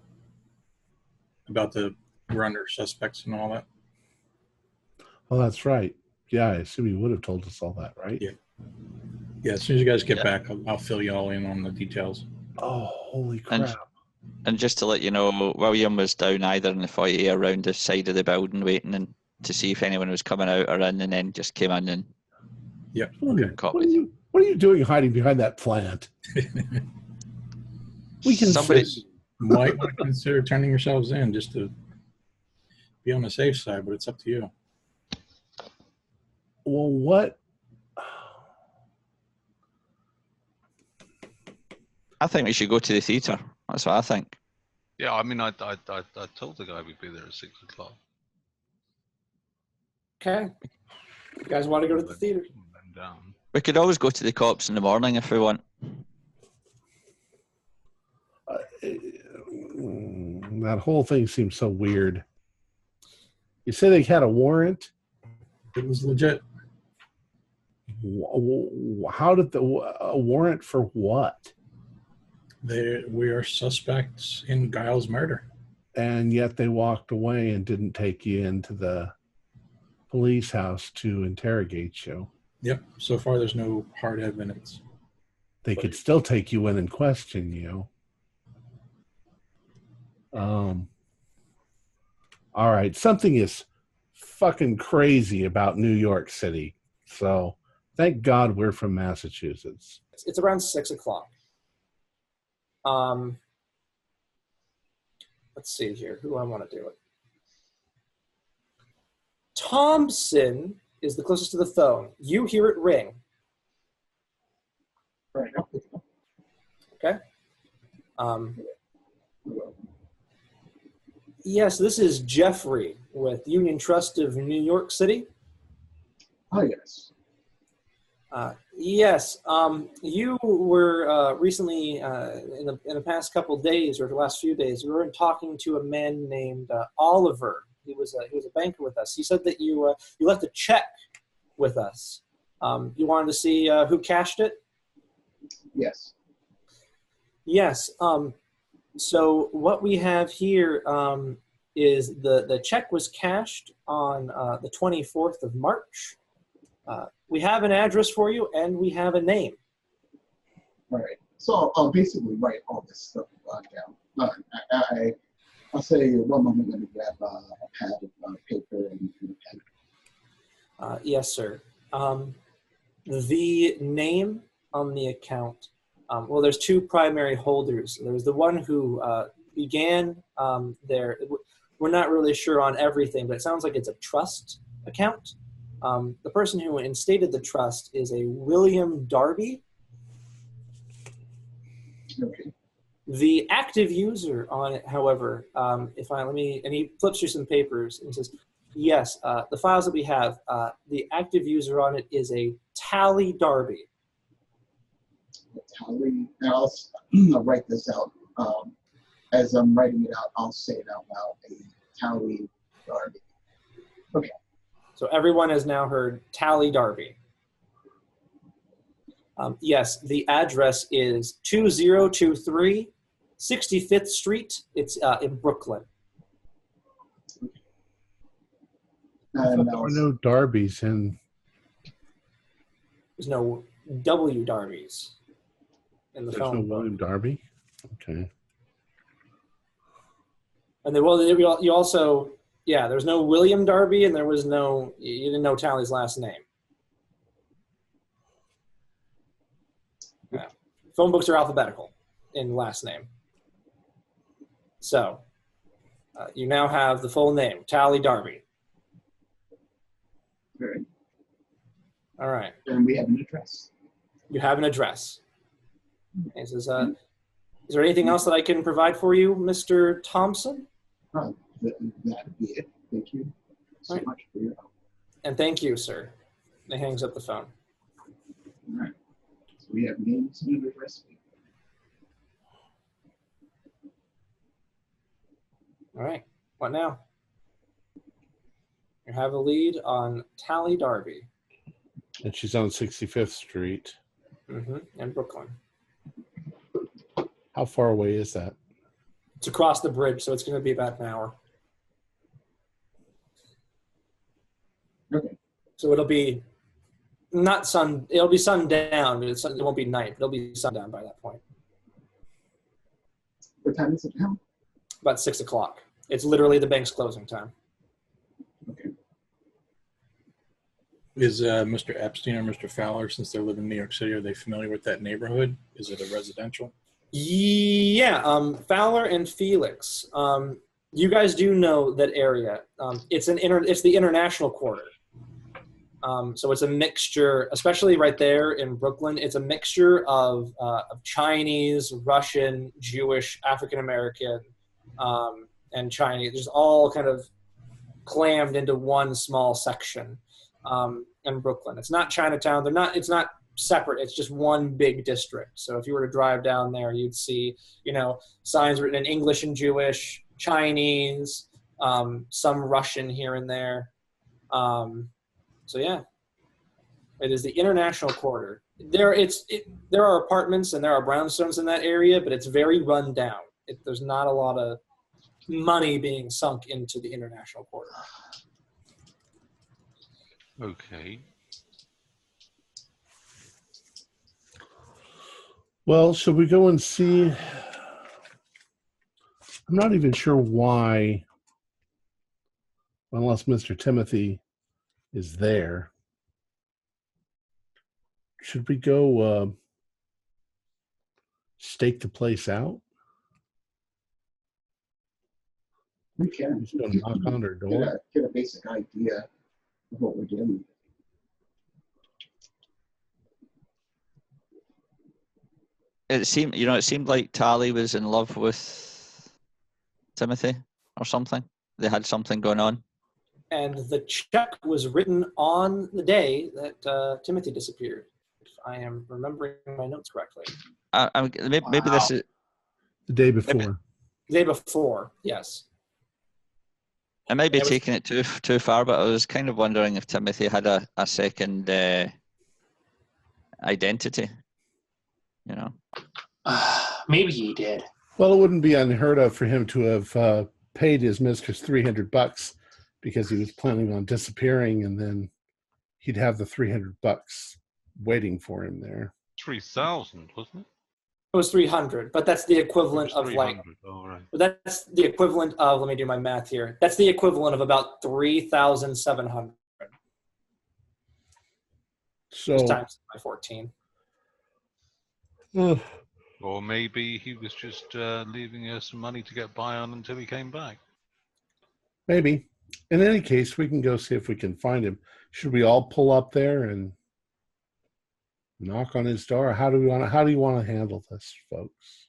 about we're under suspects and all that? Oh, that's right. Yeah, I assume you would have told us all that, right? Yeah. Yeah, as soon as you guys get back, I'll fill you all in on the details. Oh, holy crap. And just to let you know, William was down either in the foyer around the side of the building waiting to see if anyone was coming out or in, and then just came in and caught What me. are you doing hiding behind that plant? We can Somebody- see. You might want to consider turning yourselves in just to be on the safe side, but it's up to you. Well, what? I think we should go to the theatre. That's what I think. Yeah, I mean, I told the guy we'd be there at 6 o'clock. Okay. You guys want to go to the theater? And down. We could always go to the cops in the morning if we want. That whole thing seems so weird. You say they had a warrant? It was legit. How did a warrant for what? We are suspects in Giles' murder. And yet they walked away and didn't take you into the police house to interrogate you. Yep. So far, there's no hard evidence. They could still take you in and question you. All right. Something is fucking crazy about New York City. So thank God we're from Massachusetts. It's around 6 o'clock. Let's see here. Who do I want to do it? Thompson is the closest to the phone. You hear it ring. Right. Okay. Yes, this is Jeffrey with Union Trust of New York City. Oh, yes. Yes, you were recently in the past couple days or the last few days. We were talking to a man named Oliver. He was a banker with us. He said that you left a check with us. You wanted to see who cashed it? Yes. Yes. So what we have here is the check was cashed on the 24th of March. We have an address for you, and we have a name. All right. So I'll basically write all this stuff down. I'll say one moment. Let me grab a pad of paper and a pen. Yes, sir. The name on the account. Well, there's two primary holders. There's the one who began there. We're not really sure on everything, but it sounds like it's a trust account. The person who instated the trust is a William Darby. Okay. The active user on it, however, and he flips through some papers and says, yes, the files that we have, the active user on it is a Tally Darby. Tally, and I'll write this out. As I'm writing it out, I'll say it out loud. A Tally Darby. Okay. So everyone has now heard Tally Darby. Yes, the address is 2023 65th Street. It's in Brooklyn. I thought there were no Darbys in. There's no W Darbys in the There's phone no book. William Darby? Okay. And then, well, you also, yeah, there's no William Darby, and there was no, you didn't know Tally's last name. Yeah. Phone books are alphabetical in last name. So, you now have the full name, Tally Darby. All right. All right. And we have an address. You have an address. Okay, so is there anything else that I can provide for you, Mr. Thompson? That'd be it. Thank you so much for your help. And thank you, sir. And he hangs up the phone. All right. So we have names and an address. All right. What now? You have a lead on Tally Darby. And she's on 65th Street. In Brooklyn. How far away is that? It's across the bridge, so it's going to be about an hour. Okay. So it'll be it'll be sundown, but it won't be night. It'll be sundown by that point. What time is it now? About 6 o'clock. It's literally the bank's closing time. Okay. Is Mr. Epstein or Mr. Fowler, since they live in New York City, are they familiar with that neighborhood? Is it a residential? Yeah, Fowler and Felix. You guys do know that area. It's the international quarter. So it's a mixture, especially right there in Brooklyn. It's a mixture of Chinese, Russian, Jewish, African American, and Chinese. Just all kind of clammed into one small section in Brooklyn. It's not Chinatown. It's not separate. It's just one big district. So if you were to drive down there, you'd see, signs written in English and Jewish, Chinese, some Russian here and there. So yeah, it is the international quarter. There are apartments and there are brownstones in that area, but it's very run down. There's not a lot of money being sunk into the international quarter. Okay. Well, should we go and see? I'm not even sure why, unless Mr. Timothy is there. Should we go stake the place out? We can. Just go knock on her door. Get a basic idea of what we're doing. It seemed like Tally was in love with Timothy or something. They had something going on. And the check was written on the day that Timothy disappeared, if I am remembering my notes correctly. Maybe this is The day before. The day before, yes. I might be taking it too far, but I was kind of wondering if Timothy had a second identity. Maybe he did. Well, it wouldn't be unheard of for him to have paid his mistress $300 because he was planning on disappearing, and then he'd have the $300 waiting for him there. 3,000, wasn't it? It was 300, but that's the equivalent of like. Oh, right. That's the equivalent of. Let me do my math here. That's the equivalent of about 3,700. So times by 14. Or maybe he was just leaving her some money to get by on until he came back. Maybe. In any case, we can go see if we can find him. Should we all pull up there and knock on his door? How do you want to handle this, folks?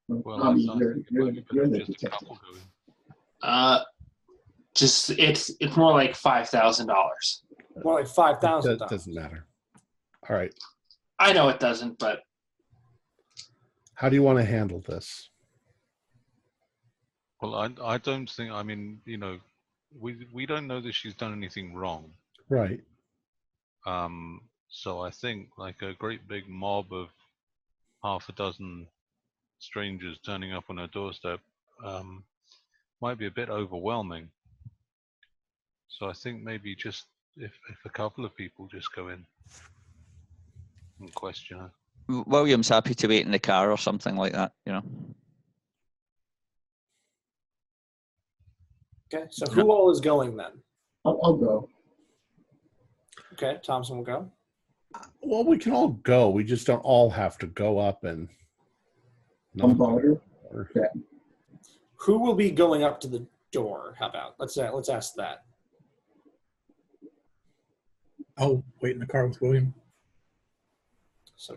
Well, you're the just a detective. couple going. It's more like $5,000. More like $5,000. That doesn't matter. All right. I know it doesn't, but How do you want to handle this? Well, I don't think. I mean, we don't know that she's done anything wrong. Right. So I think like a great big mob of half a dozen strangers turning up on her doorstep might be a bit overwhelming. So I think maybe just if a couple of people just go in and question her. William's happy to wait in the car or something like that, Okay, so who all is going then? I'll go. Okay, Thompson will go. Well, we can all go. We just don't all have to go up and. Bombard her. Okay. Who will be going up to the door? How about let's ask that. I'll wait in the car with William. So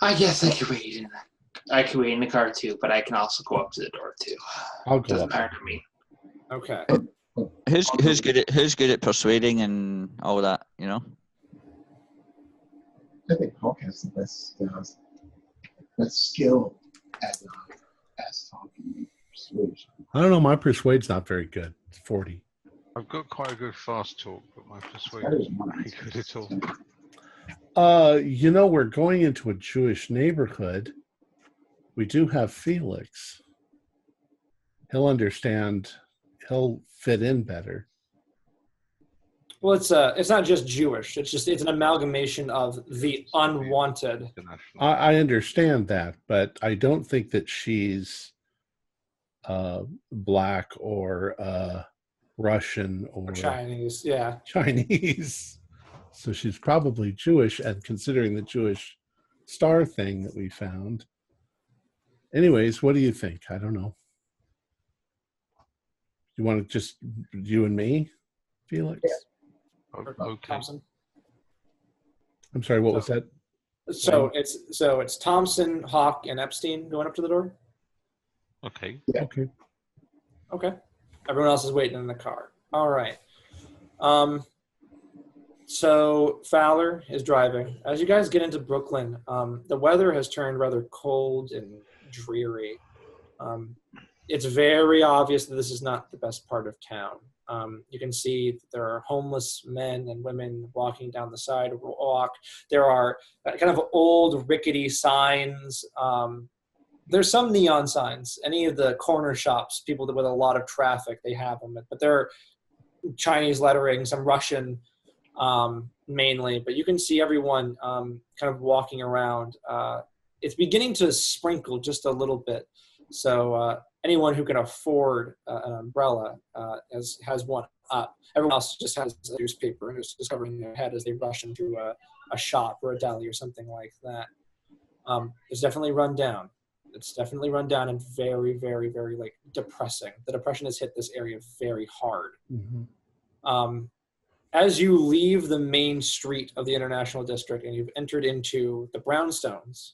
I guess I could wait in the car too, but I can also go up to the door too. I'll go Doesn't up. matter to me. okay. Who's good at persuading and all that? You know. I think Hawk has the best skill at talking persuasion. I don't know. My persuade's not very good. It's 40. I've got quite a good fast talk, but my That persuasion is isn't mine. very good at all. We're going into a Jewish neighborhood. We do have Felix. He'll understand. He'll fit in better. Well, it's not just Jewish. It's an amalgamation of the unwanted. I understand that, but I don't think that she's black or Russian or Chinese. Yeah. Chinese. So she's probably Jewish, and considering the Jewish star thing that we found. Anyways, what do you think? I don't know. You want to just you and me, Felix? Yeah. Okay. Thompson. I'm sorry, what was that? So it's Thompson, Hawk, and Epstein going up to the door. Okay. Yeah. Okay. Okay. Everyone else is waiting in the car. All right. So Fowler is driving. As you guys get into Brooklyn, the weather has turned rather cold and dreary. It's very obvious that this is not the best part of town. You can see that there are homeless men and women walking down the sidewalk. There are kind of old rickety signs. There's some neon signs. Any of the corner shops, people with a lot of traffic, they have them. But there are Chinese lettering, some Russian mainly. But you can see everyone kind of walking around. It's beginning to sprinkle just a little bit. So anyone who can afford an umbrella has one up. Everyone else just has a newspaper and is just covering their head as they rush into a shop or a deli or something like that. It's definitely run down. It's definitely run down and very, very, very depressing. The depression has hit this area very hard. Mm-hmm. As you leave the main street of the International District and you've entered into the brownstones,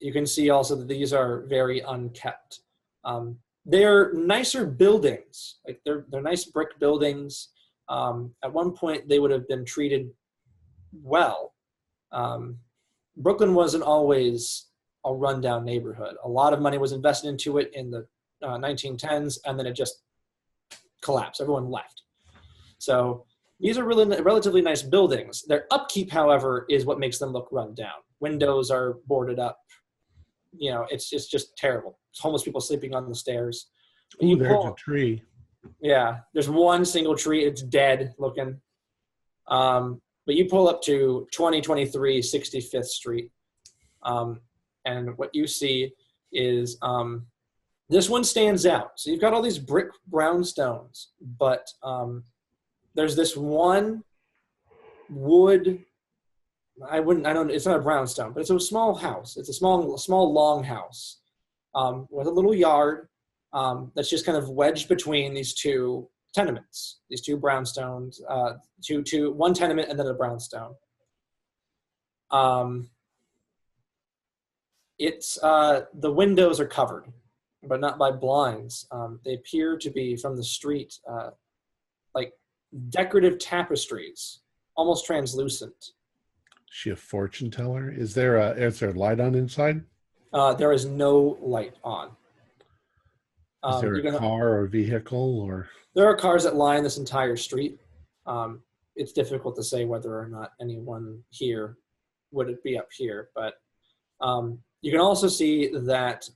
you can see also that these are very unkept. They're nicer buildings. They're nice brick buildings. At one point, they would have been treated well. Brooklyn wasn't always a rundown neighborhood. A lot of money was invested into it in the 1910s, and then it just collapsed. Everyone left. So these are really relatively nice buildings. Their upkeep, however, is what makes them look run down. Windows are boarded up. It's just terrible. It's homeless people sleeping on the stairs. Ooh, there's a tree. Yeah, there's one single tree. It's dead looking. But you pull up to 2023 65th Street. And what you see is this one stands out. So you've got all these brick brownstones, but there's this one wood. It's not a brownstone, but it's a small house. It's a small long house with a little yard that's just kind of wedged between these two tenements, these two brownstones, one tenement and then a brownstone. The windows are covered, but not by blinds. They appear to be from the street, like decorative tapestries, almost translucent. Is she a fortune teller? Is there a light on inside? There is no light on. Is there a car or vehicle or? There are cars that line this entire street. It's difficult to say whether or not anyone here would it be up here, but you can also see that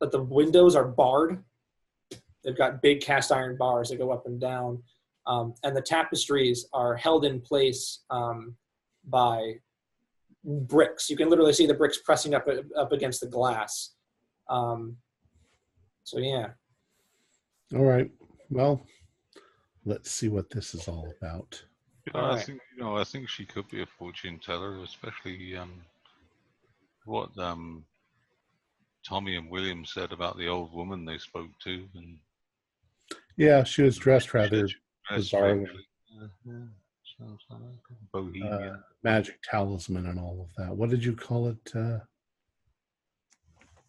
the windows are barred. They've got big cast iron bars that go up and down, and the tapestries are held in place by bricks. You can literally see the bricks pressing up against the glass. So yeah. All right. Well, let's see what this is all about. All right. I think she could be a fortune teller, especially what Tommy and William said about the old woman they spoke to, and Yeah, she was dressed rather dressed bizarrely. yeah, sounds like bohemian. Magic talisman and all of that. What did you call it?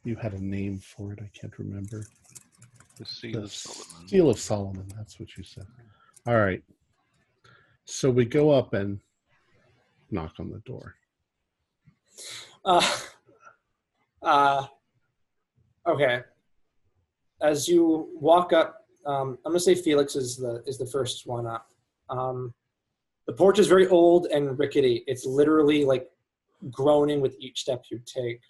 You had a name for it. I can't remember. The Seal of Solomon. Seal of Solomon. That's what you said. All right. So we go up and knock on the door. Okay. As you walk up, I'm gonna say Felix is the first one up. The porch is very old and rickety. It's literally like groaning with each step you take.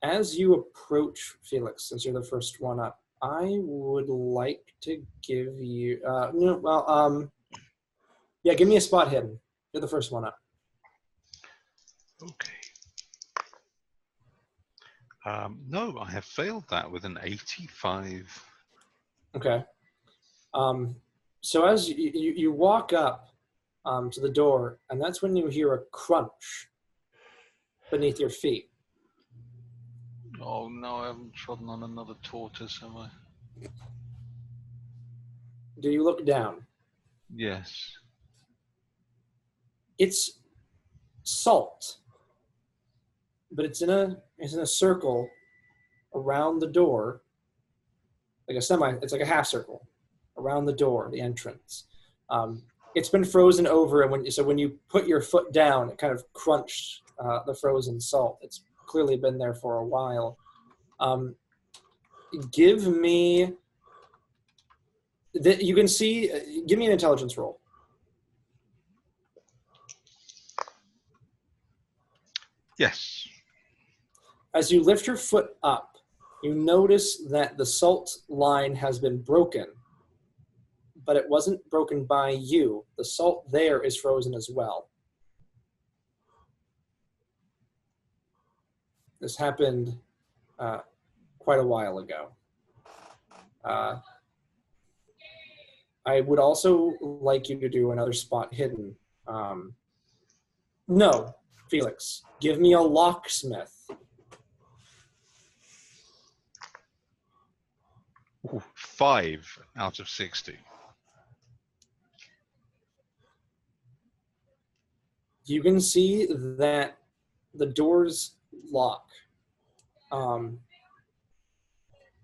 As you approach Felix, since you're the first one up, I would like to give you give me a spot hidden. You're the first one up. Okay. No, I have failed that with an 85. Okay. So as you walk up to the door, and that's when you hear a crunch beneath your feet. Oh no, I haven't trodden on another tortoise, have I? Do you look down? Yes. It's salt, but it's in a circle around the door, like it's like a half circle around the door, the entrance. It's been frozen over, and when you put your foot down, it kind of crunched the frozen salt. It's clearly been there for a while. Give me you can see. Give me an intelligence roll. Yes. As you lift your foot up, you notice that the salt line has been broken, but it wasn't broken by you. The salt there is frozen as well. This happened quite a while ago. I would also like you to do another spot hidden. No, Felix, give me a locksmith. Ooh, 5 out of 60. You can see that the doors lock.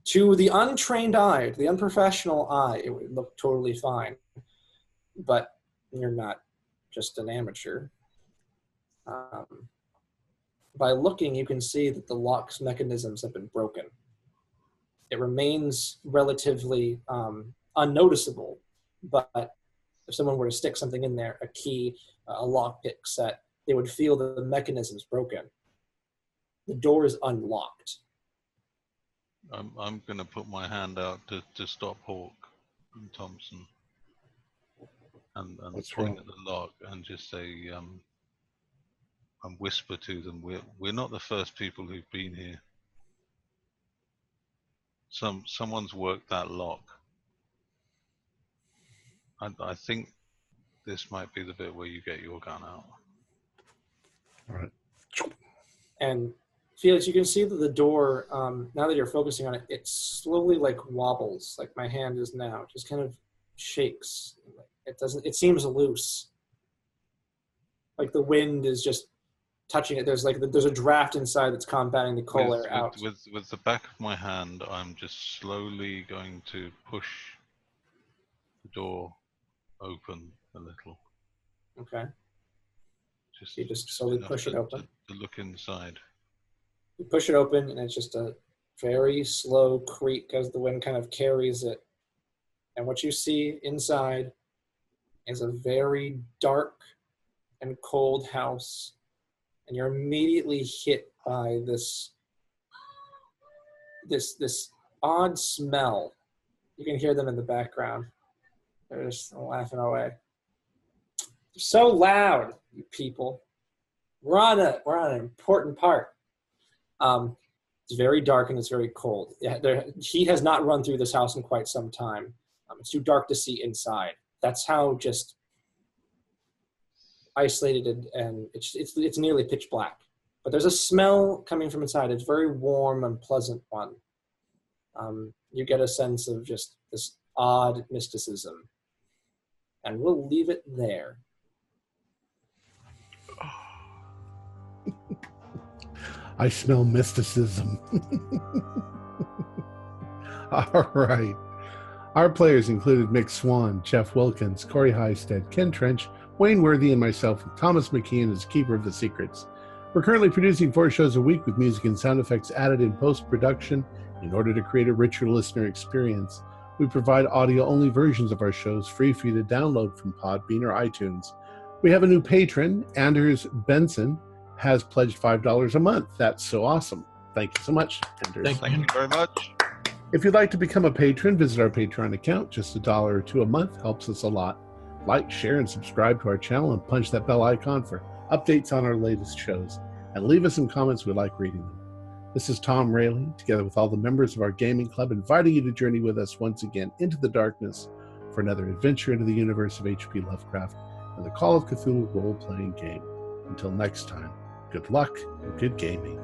To the untrained eye, to the unprofessional eye, it would look totally fine. But you're not just an amateur. By looking, you can see that the lock's mechanisms have been broken. It remains relatively unnoticeable, but if someone were to stick something in there, a key, a lockpick set, they would feel that the mechanism's broken. The door is unlocked. I'm going to put my hand out to stop Hawk and Thompson and point at the lock and just say, and whisper to them, we're not the first people who've been here. Someone's worked that lock. I think this might be the bit where you get your gun out. All right. And Felix, you can see that the door, now that you're focusing on it, it slowly like wobbles, like my hand is now, just kind of shakes. It seems loose. Like the wind is just touching it. There's a draft inside that's combating the cold air out. With the back of my hand, I'm just slowly going to push the door open a little. Okay. You just slowly push it open. To look inside. You push it open, and it's just a very slow creak as the wind kind of carries it. And what you see inside is a very dark and cold house. And you're immediately hit by this odd smell. You can hear them in the background. They're just laughing away. They're so loud, you people. We're on an important part. It's very dark and it's very cold. Heat has not run through this house in quite some time. It's too dark to see inside. That's how just isolated and it's nearly pitch black. But there's a smell coming from inside. It's a very warm and pleasant one. You get a sense of just this odd mysticism. And we'll leave it there. I smell mysticism. All right. Our players included Mick Swan, Jeff Wilkins, Corey Highstead, Ken Trench, Wayne Worthy, and myself, with Thomas McKeon as Keeper of the Secrets. We're currently producing 4 shows a week with music and sound effects added in post-production in order to create a richer listener experience. We provide audio-only versions of our shows free for you to download from Podbean or iTunes. We have a new patron, Anders Benson, has pledged $5 a month. That's so awesome. Thank you so much, Anders. Thank you very much. If you'd like to become a patron, visit our Patreon account. Just $1 or $2 a month helps us a lot. Like, share, and subscribe to our channel, and punch that bell icon for updates on our latest shows. And leave us some comments. We like reading them. This is Tom Rayleigh, together with all the members of our gaming club, inviting you to journey with us once again into the darkness for another adventure into the universe of H.P. Lovecraft and the Call of Cthulhu role-playing game. Until next time, good luck and good gaming.